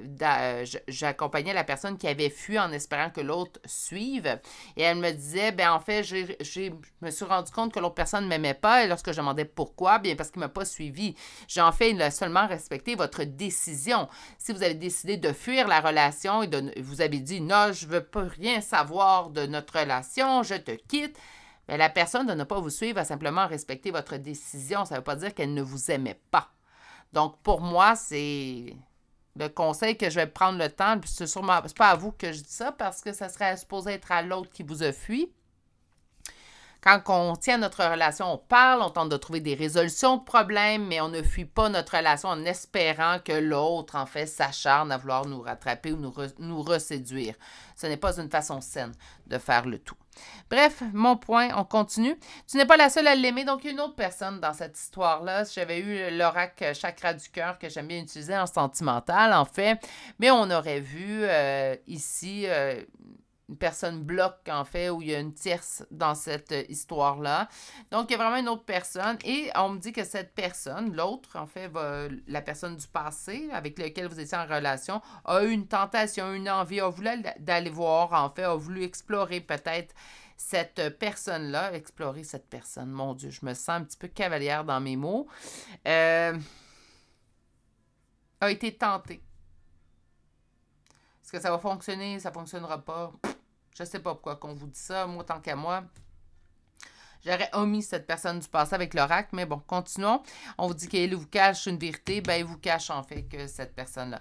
j'accompagnais la personne qui avait fui en espérant que l'autre suive. Et elle me disait, ben en fait, je me suis rendu compte que l'autre personne ne m'aimait pas. Et lorsque je demandais pourquoi, bien parce qu'il ne m'a pas suivi. J'ai en fait, il a seulement respecté votre décision. Si vous avez décidé de fuir la relation et vous avez dit, non, je ne veux pas rien savoir de notre relation, je te quitte. Bien, la personne de ne pas vous suivre va simplement respecter votre décision. Ça ne veut pas dire qu'elle ne vous aimait pas. Donc, pour moi, c'est le conseil que je vais prendre le temps. Puis c'est pas à vous que je dis ça parce que ça serait supposé être à l'autre qui vous a fui. Quand on tient notre relation, on parle, on tente de trouver des résolutions de problèmes, mais on ne fuit pas notre relation en espérant que l'autre, en fait, s'acharne à vouloir nous rattraper ou nous reséduire. Ce n'est pas une façon saine de faire le tout. Bref, mon point, on continue. Tu n'es pas la seule à l'aimer, donc il y a une autre personne dans cette histoire-là. J'avais eu l'oracle chakra du cœur que j'aime bien utiliser en sentimental, en fait, mais on aurait vu ici... une personne bloque, en fait, où il y a une tierce dans cette histoire-là. Donc, il y a vraiment une autre personne. Et on me dit que cette personne, l'autre, en fait, la personne du passé avec laquelle vous étiez en relation, a eu une tentation, une envie, a voulu d'aller voir, en fait, a voulu explorer peut-être cette personne-là, explorer cette personne. Mon Dieu, je me sens un petit peu cavalière dans mes mots. A été tentée. Est-ce que ça va fonctionner? Ça ne fonctionnera pas? Je ne sais pas pourquoi qu'on vous dit ça. Moi, tant qu'à moi, j'aurais omis cette personne du passé avec l'oracle. Mais bon, continuons. On vous dit qu'il vous cache une vérité. Ben, il vous cache en fait que cette personne-là.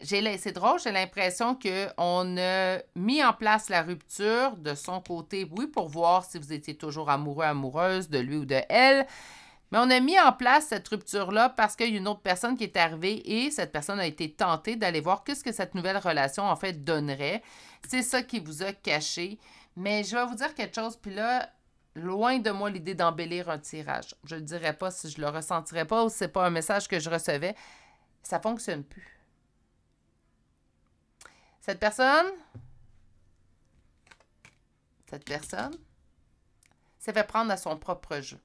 C'est drôle, j'ai l'impression qu'on a mis en place la rupture de son côté. Oui, pour voir si vous étiez toujours amoureux, amoureuse de lui ou de elle. Mais on a mis en place cette rupture-là parce qu'il y a une autre personne qui est arrivée et cette personne a été tentée d'aller voir qu'est-ce que cette nouvelle relation, en fait, donnerait. C'est ça qui vous a caché. Mais je vais vous dire quelque chose, puis là, loin de moi l'idée d'embellir un tirage. Je ne le dirais pas si je le ressentirais pas ou si ce n'est pas un message que je recevais. Ça ne fonctionne plus. Cette personne s'est fait prendre à son propre jeu.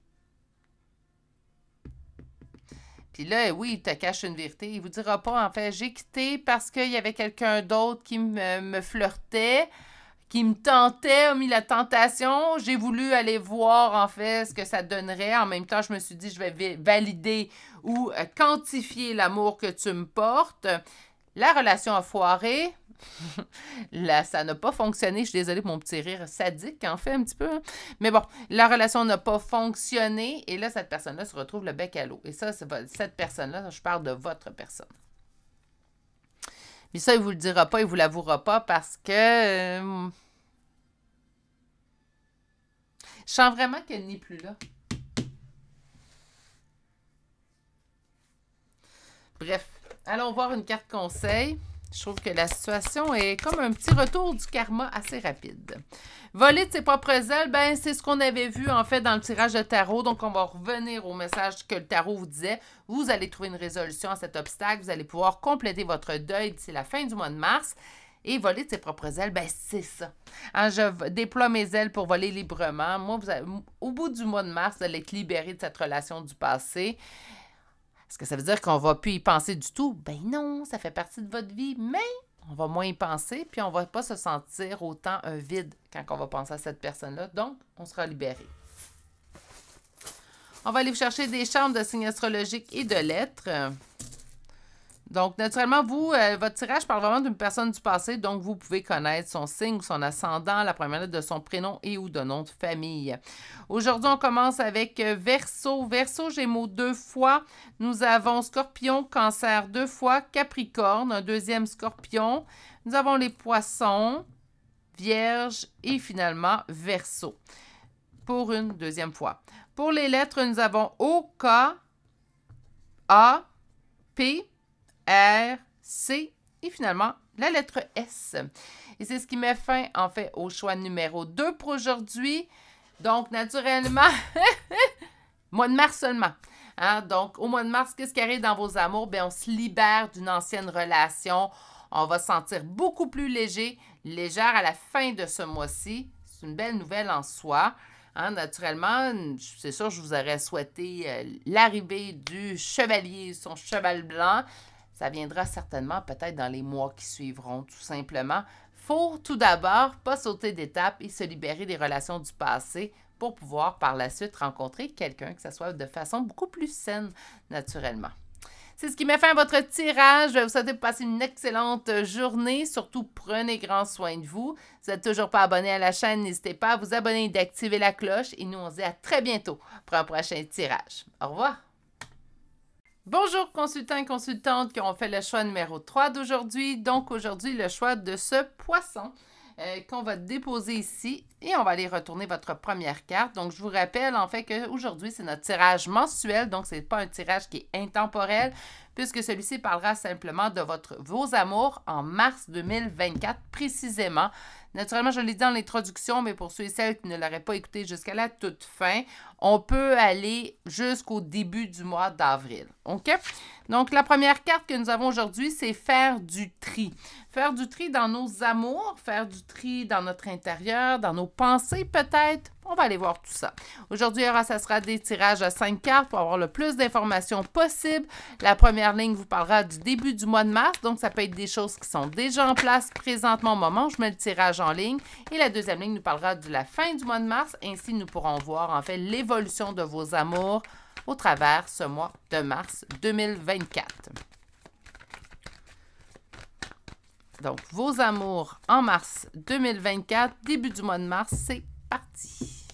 Puis là, oui, il te cache une vérité. Il ne vous dira pas, en fait, j'ai quitté parce qu'il y avait quelqu'un d'autre qui me flirtait, qui me tentait, a mis la tentation. J'ai voulu aller voir, en fait, ce que ça donnerait. En même temps, je me suis dit, je vais valider ou quantifier l'amour que tu me portes. La relation a foiré. Là, ça n'a pas fonctionné. Je suis désolée pour mon petit rire sadique, en fait, un petit peu. Mais bon, la relation n'a pas fonctionné. Et là, cette personne-là se retrouve le bec à l'eau. Et ça, cette personne-là, je parle de votre personne. Mais ça, il ne vous le dira pas, il ne vous l'avouera pas parce que... je sens vraiment qu'elle n'est plus là. Bref, allons voir une carte conseil. Je trouve que la situation est comme un petit retour du karma assez rapide. Voler de ses propres ailes, ben c'est ce qu'on avait vu en fait dans le tirage de tarot. Donc, on va revenir au message que le tarot vous disait. Vous allez trouver une résolution à cet obstacle. Vous allez pouvoir compléter votre deuil d'ici la fin du mois de mars. Et voler de ses propres ailes, ben c'est ça. Hein, je déploie mes ailes pour voler librement. Moi, au bout du mois de mars, vous allez être libéré de cette relation du passé. Est-ce que ça veut dire qu'on ne va plus y penser du tout? Ben non, ça fait partie de votre vie, mais On va moins y penser, puis on ne va pas se sentir autant un vide quand on va penser à cette personne-là. Donc, on sera libéré. On va aller chercher des chambres de signes astrologiques et de lettres. Donc, naturellement, vous, votre tirage parle vraiment d'une personne du passé, donc vous pouvez connaître son signe ou son ascendant, la première lettre de son prénom et ou de nom de famille. Aujourd'hui, on commence avec Verseau. Verseau, Gémeaux 2 fois. Nous avons Scorpion, Cancer 2 fois, Capricorne, un deuxième Scorpion. Nous avons les Poissons, Vierge et finalement Verseau pour une deuxième fois. Pour les lettres, nous avons O, K, A, P, R, C et finalement la lettre S. Et c'est ce qui met fin en fait au choix numéro 2 pour aujourd'hui. Donc naturellement, mois de mars seulement. Hein? Donc au mois de mars, qu'est-ce qui arrive dans vos amours? Bien, on se libère d'une ancienne relation. On va se sentir beaucoup plus léger, légère à la fin de ce mois-ci. C'est une belle nouvelle en soi. Hein, naturellement, c'est sûr, je vous aurais souhaité l'arrivée du chevalier, son cheval blanc. Ça viendra certainement peut-être dans les mois qui suivront, tout simplement. Il faut tout d'abord pas sauter d'étape et se libérer des relations du passé pour pouvoir par la suite rencontrer quelqu'un, que ce soit de façon beaucoup plus saine, naturellement. C'est ce qui met fin à votre tirage. Je vais vous souhaiter de passer une excellente journée. Surtout, prenez grand soin de vous. Si vous n'êtes toujours pas abonné à la chaîne, n'hésitez pas à vous abonner et d'activer la cloche. Et nous, on se dit à très bientôt pour un prochain tirage. Au revoir! Bonjour consultants et consultantes qui ont fait le choix numéro 3 d'aujourd'hui. Donc aujourd'hui, le choix de ce poisson qu'on va déposer ici et on va aller retourner votre première carte. Donc je vous rappelle en fait qu'aujourd'hui, c'est notre tirage mensuel, donc ce n'est pas un tirage qui est intemporel puisque celui-ci parlera simplement de vos amours en mars 2024 précisément. Naturellement, je l'ai dit dans l'introduction, mais pour ceux et celles qui ne l'auraient pas écouté jusqu'à la toute fin, on peut aller jusqu'au début du mois d'avril. OK? Donc, la première carte que nous avons aujourd'hui, c'est faire du tri. Faire du tri dans nos amours, faire du tri dans notre intérieur, dans nos pensées peut-être. On va aller voir tout ça. Aujourd'hui, ça sera des tirages à 5 cartes pour avoir le plus d'informations possible. La première ligne vous parlera du début du mois de mars. Donc, ça peut être des choses qui sont déjà en place présentement au moment où je mets le tirage en ligne. Et la deuxième ligne nous parlera de la fin du mois de mars. Ainsi, nous pourrons voir en fait l'évolution de vos amours au travers ce mois de mars 2024. Donc, vos amours en mars 2024, début du mois de mars, c'est parti.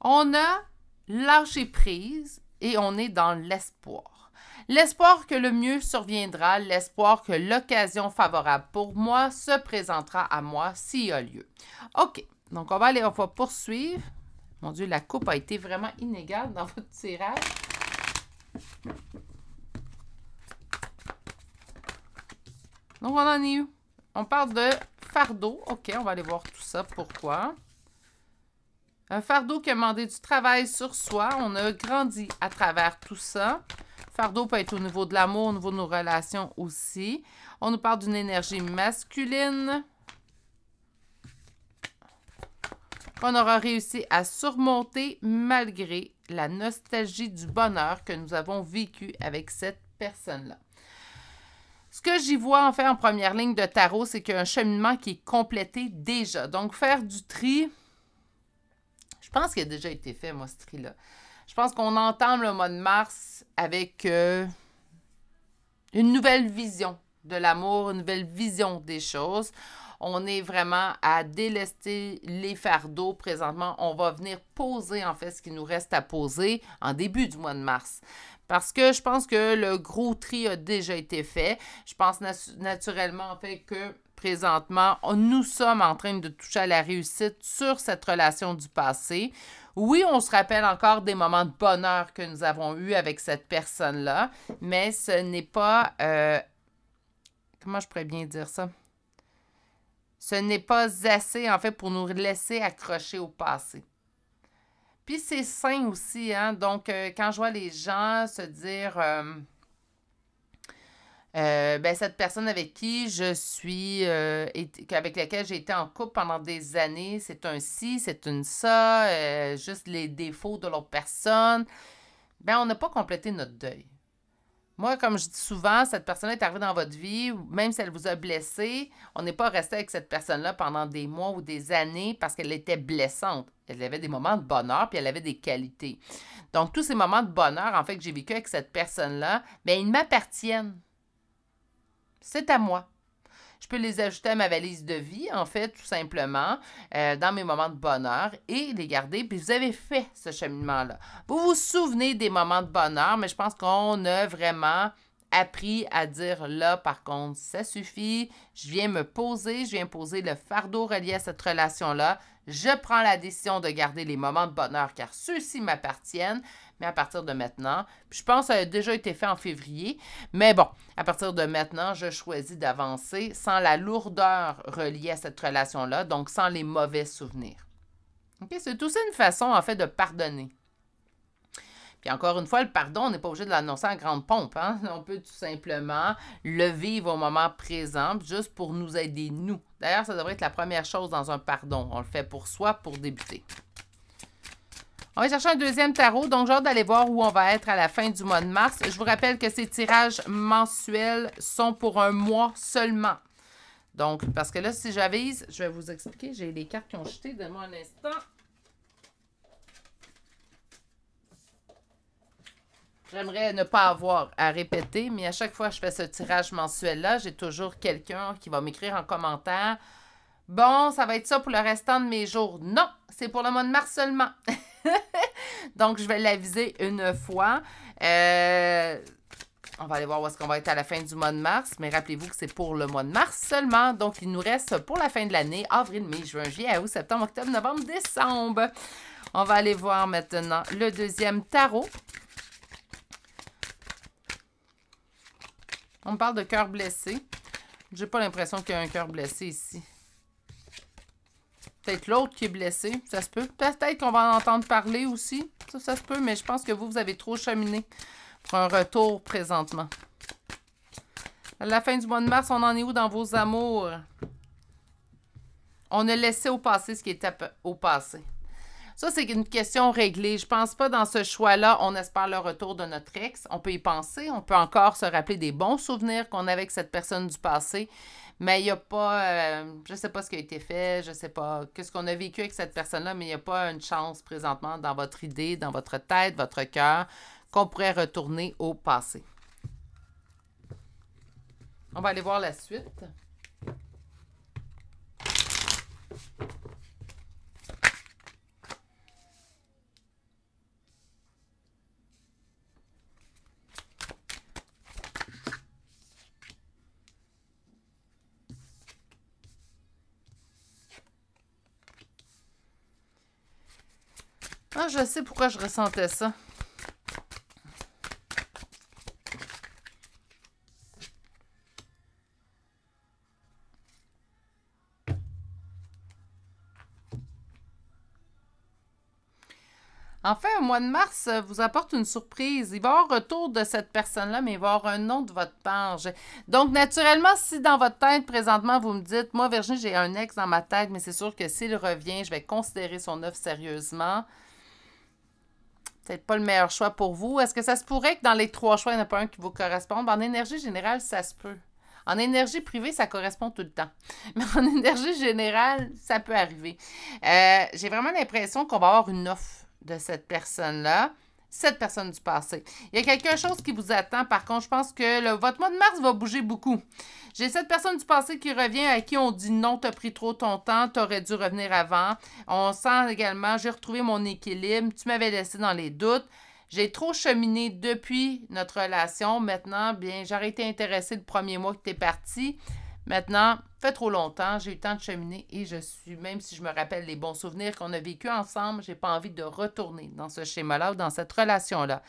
On a lâché prise et on est dans l'espoir. L'espoir que le mieux surviendra, l'espoir que l'occasion favorable pour moi se présentera à moi s'il y a lieu. OK, donc on va poursuivre. Mon Dieu, la coupe a été vraiment inégale dans votre tirage. Donc, on en est où? On parle de fardeau. OK, on va aller voir tout ça. Pourquoi? Un fardeau qui a demandé du travail sur soi. On a grandi à travers tout ça. Fardeau peut être au niveau de l'amour, au niveau de nos relations aussi. On nous parle d'une énergie masculine qu'on aura réussi à surmonter malgré la nostalgie du bonheur que nous avons vécu avec cette personne-là. Ce que j'y vois en fait en première ligne de tarot, c'est qu'il y a un cheminement qui est complété déjà. Donc, faire du tri, je pense qu'il a déjà été fait, moi, ce tri-là. Je pense qu'on entame le mois de mars avec une nouvelle vision de l'amour, une nouvelle vision des choses. On est vraiment à délester les fardeaux. Présentement, on va venir poser en fait ce qui nous reste à poser en début du mois de mars. Parce que je pense que le gros tri a déjà été fait. Je pense naturellement en fait que présentement, nous sommes en train de toucher à la réussite sur cette relation du passé. Oui, on se rappelle encore des moments de bonheur que nous avons eus avec cette personne-là, mais ce n'est pas... comment je pourrais bien dire ça? Ce n'est pas assez, en fait, pour nous laisser accrocher au passé. Puis c'est sain aussi, hein? Donc, quand je vois les gens se dire... cette personne avec qui je suis, avec laquelle j'ai été en couple pendant des années, c'est un ci, c'est une ça, juste les défauts de l'autre personne. On n'a pas complété notre deuil. Moi, comme je dis souvent, cette personne est arrivée dans votre vie, même si elle vous a blessé, on n'est pas resté avec cette personne-là pendant des mois ou des années parce qu'elle était blessante. Elle avait des moments de bonheur, puis elle avait des qualités. Donc, tous ces moments de bonheur, en fait, que j'ai vécu avec cette personne-là, bien, ils m'appartiennent. C'est à moi. Je peux les ajouter à ma valise de vie, en fait, tout simplement, dans mes moments de bonheur et les garder. Puis vous avez fait ce cheminement-là. Vous vous souvenez des moments de bonheur, mais je pense qu'on a vraiment appris à dire là, par contre, ça suffit. Je viens me poser, je viens poser le fardeau relié à cette relation-là. Je prends la décision de garder les moments de bonheur car ceux-ci m'appartiennent. Mais à partir de maintenant, puis je pense que ça a déjà été fait en février, mais bon, à partir de maintenant, je choisis d'avancer sans la lourdeur reliée à cette relation-là, donc sans les mauvais souvenirs. Okay? C'est aussi une façon, en fait, de pardonner. Puis encore une fois, le pardon, on n'est pas obligé de l'annoncer en grande pompe. Hein? On peut tout simplement le vivre au moment présent, juste pour nous aider, nous. D'ailleurs, ça devrait être la première chose dans un pardon. On le fait pour soi, pour débuter. On va chercher un deuxième tarot, donc j'ai hâte d'aller voir où on va être à la fin du mois de mars. Je vous rappelle que ces tirages mensuels sont pour un mois seulement. Donc, parce que là, si j'avise, je vais vous expliquer. J'ai les cartes qui ont jeté. Donne-moi un instant. J'aimerais ne pas avoir à répéter, mais à chaque fois que je fais ce tirage mensuel-là, j'ai toujours quelqu'un qui va m'écrire en commentaire « Bon, ça va être ça pour le restant de mes jours. » Non, c'est pour le mois de mars seulement. Donc, je vais l'aviser une fois. On va aller voir où est-ce qu'on va être à la fin du mois de mars. Mais rappelez-vous que c'est pour le mois de mars seulement. Donc, il nous reste pour la fin de l'année, avril, mai, juin, juillet, août, septembre, octobre, novembre, décembre. On va aller voir maintenant le deuxième tarot. On me parle de cœur blessé. J'ai pas l'impression qu'il y a un cœur blessé ici. Peut-être l'autre qui est blessé, ça se peut. Peut-être qu'on va en entendre parler aussi, ça se peut, mais je pense que vous avez trop cheminé pour un retour présentement. À la fin du mois de mars, on en est où dans vos amours? On a laissé au passé ce qui était au passé. Ça, c'est une question réglée. Je pense pas dans ce choix-là, on espère le retour de notre ex. On peut y penser, on peut encore se rappeler des bons souvenirs qu'on avait avec cette personne du passé. Mais il n'y a pas, je ne sais pas ce qui a été fait, je ne sais pas qu'est-ce qu'on a vécu avec cette personne-là, mais il n'y a pas une chance présentement dans votre idée, dans votre tête, votre cœur, qu'on pourrait retourner au passé. On va aller voir la suite. Ah, je sais pourquoi je ressentais ça. En fait, un mois de mars vous apporte une surprise. Il va y avoir un retour de cette personne-là, mais il va y avoir un nom de votre part. Donc, naturellement, si dans votre tête, présentement, vous me dites, moi, Virginie, j'ai un ex dans ma tête, mais c'est sûr que s'il revient, je vais considérer son offre sérieusement. Peut-être pas le meilleur choix pour vous. Est-ce que ça se pourrait que dans les 3 choix, il n'y en a pas un qui vous corresponde? En énergie générale, ça se peut. En énergie privée, ça correspond tout le temps. Mais en énergie générale, ça peut arriver. J'ai vraiment l'impression qu'on va avoir une offre de cette personne-là, cette personne du passé. Il y a quelque chose qui vous attend. Par contre, je pense que votre mois de mars va bouger beaucoup. J'ai cette personne du passé qui revient, à qui on dit non, t'as pris trop ton temps, t'aurais dû revenir avant. On sent également, j'ai retrouvé mon équilibre, tu m'avais laissé dans les doutes. J'ai trop cheminé depuis notre relation. Maintenant, bien, j'aurais été intéressée le premier mois que tu es parti. Maintenant, fait trop longtemps, j'ai eu le temps de cheminer et je suis, même si je me rappelle les bons souvenirs qu'on a vécus ensemble, j'ai pas envie de retourner dans ce schéma-là ou dans cette relation-là.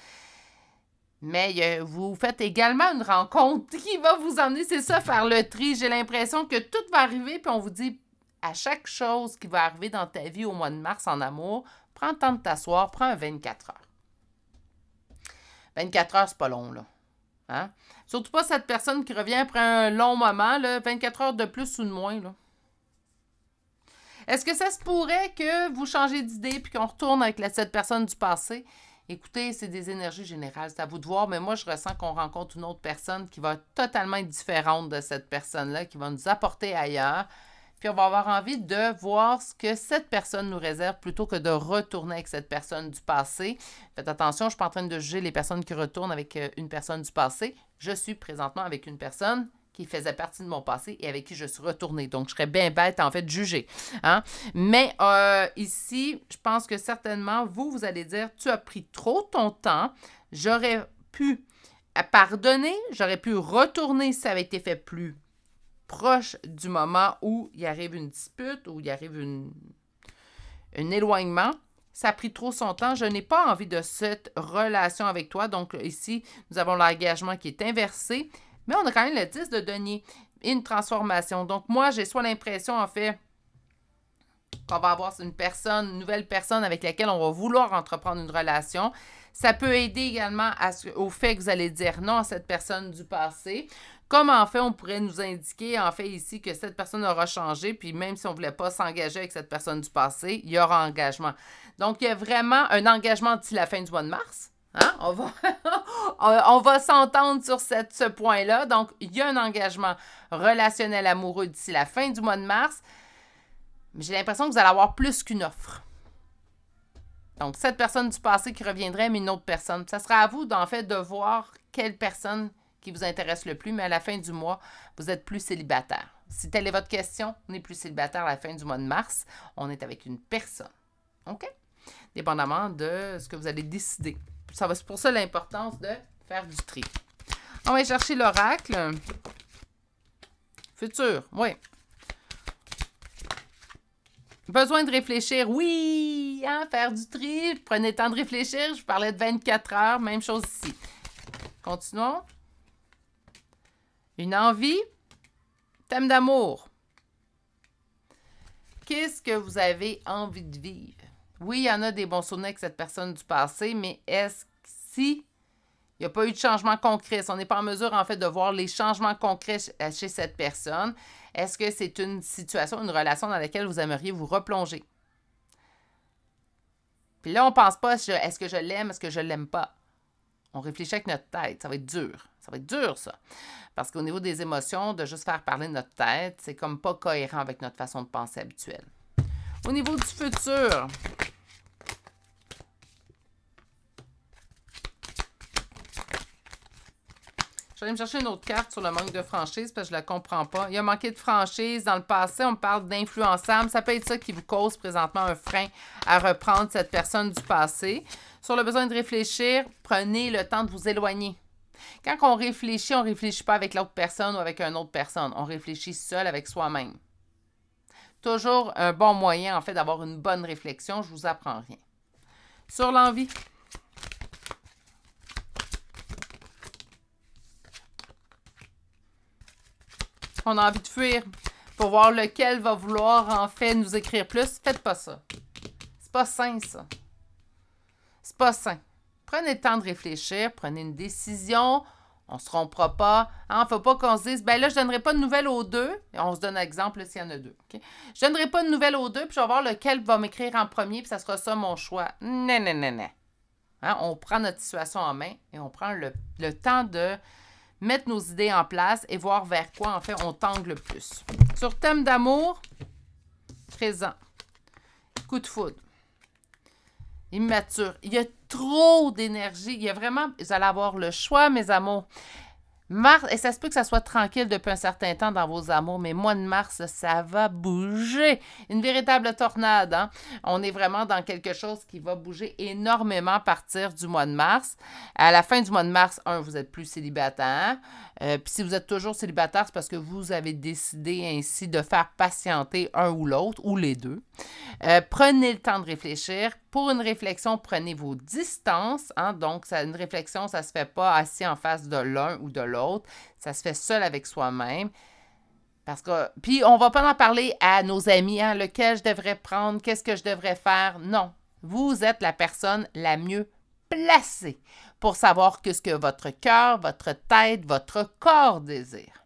Mais vous faites également une rencontre qui va vous emmener, c'est ça, faire le tri. J'ai l'impression que tout va arriver, puis on vous dit, à chaque chose qui va arriver dans ta vie au mois de mars en amour, prends le temps de t'asseoir, prends un 24 heures. 24 heures, c'est pas long, là. Hein? Surtout pas cette personne qui revient après un long moment, là, 24 heures de plus ou de moins, là. Est-ce que ça se pourrait que vous changez d'idée puis qu'on retourne avec cette personne du passé? Écoutez, c'est des énergies générales, c'est à vous de voir, mais moi, je ressens qu'on rencontre une autre personne qui va totalement être différente de cette personne-là, qui va nous apporter ailleurs. Puis on va avoir envie de voir ce que cette personne nous réserve plutôt que de retourner avec cette personne du passé. Faites attention, je ne suis pas en train de juger les personnes qui retournent avec une personne du passé. Je suis présentement avec une personne qui faisait partie de mon passé et avec qui je suis retournée. Donc, je serais bien bête, en fait, de juger. Hein? Mais ici, je pense que certainement, vous allez dire, tu as pris trop ton temps, j'aurais pu pardonner, j'aurais pu retourner si ça avait été fait plus proche du moment où il arrive une dispute, où il arrive un éloignement. Ça a pris trop son temps. Je n'ai pas envie de cette relation avec toi. Donc, ici, nous avons l'engagement qui est inversé. Mais on a quand même le 10 de denier et une transformation. Donc, moi, j'ai soit l'impression, en fait, qu'on va avoir une nouvelle personne avec laquelle on va vouloir entreprendre une relation. Ça peut aider également au fait que vous allez dire non à cette personne du passé. Comme en fait, on pourrait nous indiquer en fait ici que cette personne aura changé, puis même si on ne voulait pas s'engager avec cette personne du passé, il y aura engagement. Donc, il y a vraiment un engagement d'ici la fin du mois de mars. Hein? On va s'entendre sur ce point-là. Donc, il y a un engagement relationnel amoureux d'ici la fin du mois de mars. Mais j'ai l'impression que vous allez avoir plus qu'une offre. Donc, cette personne du passé qui reviendrait, mais une autre personne. Ça sera à vous, en fait, de voir quelle personne qui vous intéresse le plus, mais à la fin du mois, vous êtes plus célibataire. Si telle est votre question, on n'est plus célibataire à la fin du mois de mars. On est avec une personne. OK? Dépendamment de ce que vous allez décider. C'est pour ça l'importance de faire du tri. On va chercher l'oracle. Futur, oui. Besoin de réfléchir, oui, hein, faire du tri. Prenez le temps de réfléchir. Je parlais de 24 heures, même chose ici. Continuons. Une envie. Thème d'amour. Qu'est-ce que vous avez envie de vivre? Oui, il y en a des bons souvenirs avec cette personne du passé, mais est-ce que si il n'y a pas eu de changement concret, si on n'est pas en mesure, en fait, de voir les changements concrets chez cette personne, est-ce que c'est une situation, une relation dans laquelle vous aimeriez vous replonger? Puis là, on ne pense pas, est-ce que je l'aime, est-ce que je ne l'aime pas? On réfléchit avec notre tête. Ça va être dur. Ça va être dur, ça. Parce qu'au niveau des émotions, de juste faire parler notre tête, c'est comme pas cohérent avec notre façon de penser habituelle. Au niveau du futur, je vais aller me chercher une autre carte sur le manque de franchise parce que je ne la comprends pas. Il y a manqué de franchise. Dans le passé, on me parle d'influençable. Ça peut être ça qui vous cause présentement un frein à reprendre cette personne du passé. Sur le besoin de réfléchir, prenez le temps de vous éloigner. Quand on ne réfléchit pas avec l'autre personne ou avec une autre personne. On réfléchit seul avec soi-même. Toujours un bon moyen, en fait, d'avoir une bonne réflexion. Je ne vous apprends rien. Sur l'envie. On a envie de fuir pour voir lequel va vouloir, en fait, nous écrire plus. Faites pas ça. C'est pas sain, ça. C'est pas sain. Prenez le temps de réfléchir, prenez une décision. On ne se trompera pas. Il ne faut pas qu'on se dise, ben là, je ne donnerai pas de nouvelles aux deux. Et on se donne un exemple s'il y en a deux. Okay? Je ne donnerai pas de nouvelles aux deux, puis je vais voir lequel va m'écrire en premier, puis ça sera ça mon choix. Non, non, non, non. Hein? On prend notre situation en main et on prend le temps de mettre nos idées en place et voir vers quoi, en fait, on tangue le plus. Sur thème d'amour, présent. Coup de foudre. Immature. Il y a trop d'énergie. Il y a vraiment... Vous allez avoir le choix, mes amours. Mars, et ça se peut que ça soit tranquille depuis un certain temps dans vos amours, mais mois de mars, ça va bouger. Une véritable tornade. Hein? On est vraiment dans quelque chose qui va bouger énormément à partir du mois de mars. À la fin du mois de mars, vous êtes plus célibataire. Puis si vous êtes toujours célibataire, c'est parce que vous avez décidé ainsi de faire patienter un ou l'autre, ou les deux. Prenez le temps de réfléchir. Pour une réflexion, prenez vos distances. Hein? Donc, une réflexion, ça ne se fait pas assis en face de l'un ou de l'autre. Ça se fait seul avec soi-même. Parce que, puis, on ne va pas en parler à nos amis. Hein? Lequel je devrais prendre? Qu'est-ce que je devrais faire? Non. Vous êtes la personne la mieux placée pour savoir ce que votre cœur, votre tête, votre corps désire.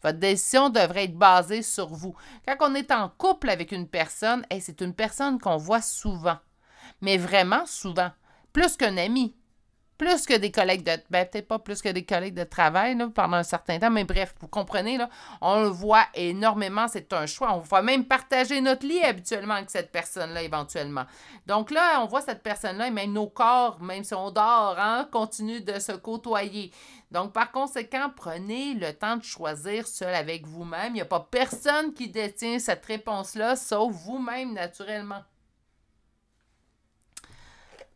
Votre décision devrait être basée sur vous. Quand on est en couple avec une personne, c'est une personne qu'on voit souvent, mais vraiment souvent. plus qu'un ami. Plus que des collègues de... Ben, peut-être pas plus que des collègues de travail là, pendant un certain temps, mais bref, vous comprenez, là, on le voit énormément, c'est un choix. On va même partager notre lit habituellement avec cette personne-là, éventuellement. Donc là, on voit cette personne-là, et même nos corps, même si on dort, hein, continuent de se côtoyer. Donc, par conséquent, prenez le temps de choisir seul avec vous-même. Il n'y a pas personne qui détient cette réponse-là, sauf vous-même, naturellement.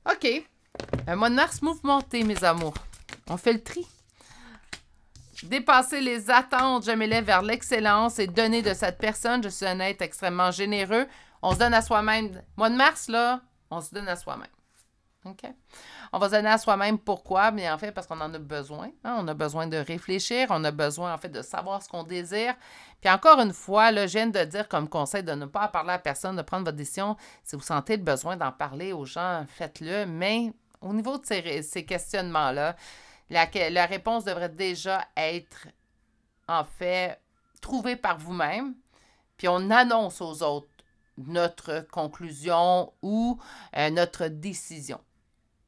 OK. Un mois de mars mouvementé, mes amours. On fait le tri. Dépasser les attentes, je m'élève vers l'excellence et donner de cette personne. Je suis un être extrêmement généreux. On se donne à soi-même. Mois de mars, là, on se donne à soi-même. OK? On va se donner à soi-même pourquoi? Bien, en fait, parce qu'on en a besoin. Hein? On a besoin de réfléchir. On a besoin, en fait, de savoir ce qu'on désire. Puis encore une fois, là, je viens de dire comme conseil de ne pas parler à personne, de prendre votre décision. Si vous sentez le besoin d'en parler aux gens, faites-le. Mais au niveau de ces questionnements-là, la réponse devrait déjà être, en fait, trouvée par vous-même. Puis on annonce aux autres notre conclusion ou notre décision.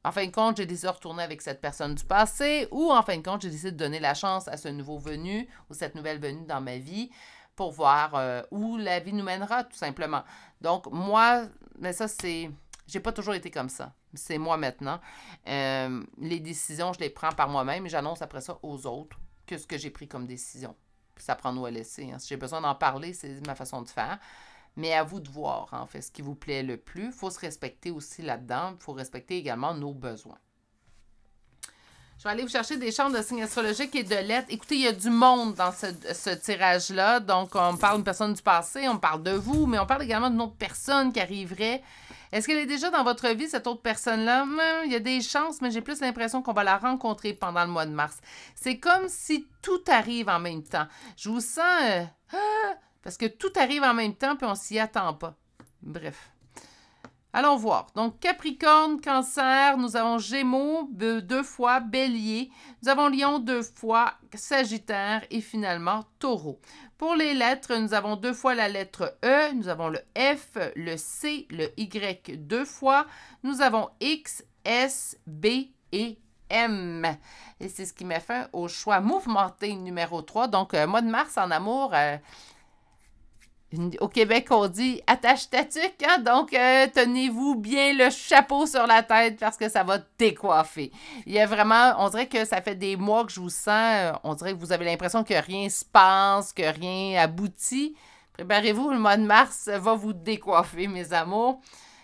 En fin de compte, j'ai décidé de retourner avec cette personne du passé ou en fin de compte, j'ai décidé de donner la chance à ce nouveau venu ou cette nouvelle venue dans ma vie pour voir où la vie nous mènera, tout simplement. Donc, moi, mais ça, c'est... J'ai pas toujours été comme ça. C'est moi maintenant. Les décisions, je les prends par moi-même et j'annonce après ça aux autres que ce que j'ai pris comme décision. Puis ça prend nous à laisser. Hein. Si j'ai besoin d'en parler, c'est ma façon de faire. Mais à vous de voir, en fait, ce qui vous plaît le plus. Il faut se respecter aussi là-dedans. Il faut respecter également nos besoins. Je vais aller vous chercher des chambres de signes astrologiques et de lettres. Écoutez, il y a du monde dans ce tirage-là. Donc, on parle d'une personne du passé, on parle de vous, mais on parle également d'une autre personne qui arriverait. Est-ce qu'elle est déjà dans votre vie, cette autre personne-là? Il y a des chances, mais j'ai plus l'impression qu'on va la rencontrer pendant le mois de mars. C'est comme si tout arrive en même temps. Je vous sens... parce que tout arrive en même temps, puis on s'y attend pas. Bref. Allons voir. Donc, Capricorne, Cancer, nous avons Gémeaux 2 fois, Bélier, nous avons Lion 2 fois, Sagittaire et finalement Taureau. Pour les lettres, nous avons 2 fois la lettre E, nous avons le F, le C, le Y 2 fois, nous avons X, S, B et M. Et c'est ce qui met fin au choix mouvementé numéro 3. Donc, mois de mars en amour... Au Québec, on dit « attache ta tuque hein? », donc tenez-vous bien le chapeau sur la tête parce que ça va décoiffer. Il y a vraiment, on dirait que ça fait des mois que je vous sens, on dirait que vous avez l'impression que rien se passe, que rien aboutit. Préparez-vous, le mois de mars va vous décoiffer, mes amours,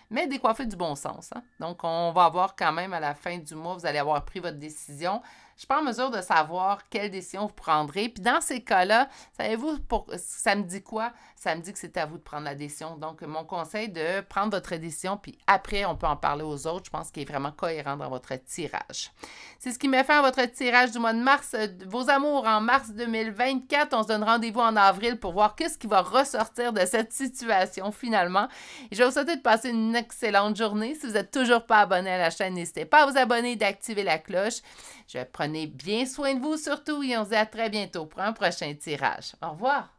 mais décoiffer du bon sens. Hein? Donc, on va voir quand même à la fin du mois, vous allez avoir pris votre décision. Je ne suis pas en mesure de savoir quelle décision vous prendrez. Puis dans ces cas-là, savez-vous, ça me dit quoi? Ça me dit que c'est à vous de prendre la décision. Donc, mon conseil de prendre votre décision, puis après, on peut en parler aux autres. Je pense qu'il est vraiment cohérent dans votre tirage. C'est ce qui met fin à votre tirage du mois de mars. Vos amours en mars 2024. On se donne rendez-vous en avril pour voir qu'est-ce qui va ressortir de cette situation finalement. Et je vais vous souhaiter de passer une excellente journée. Si vous n'êtes toujours pas abonné à la chaîne, n'hésitez pas à vous abonner et d'activer la cloche. Prenez bien soin de vous surtout et on se dit à très bientôt pour un prochain tirage. Au revoir!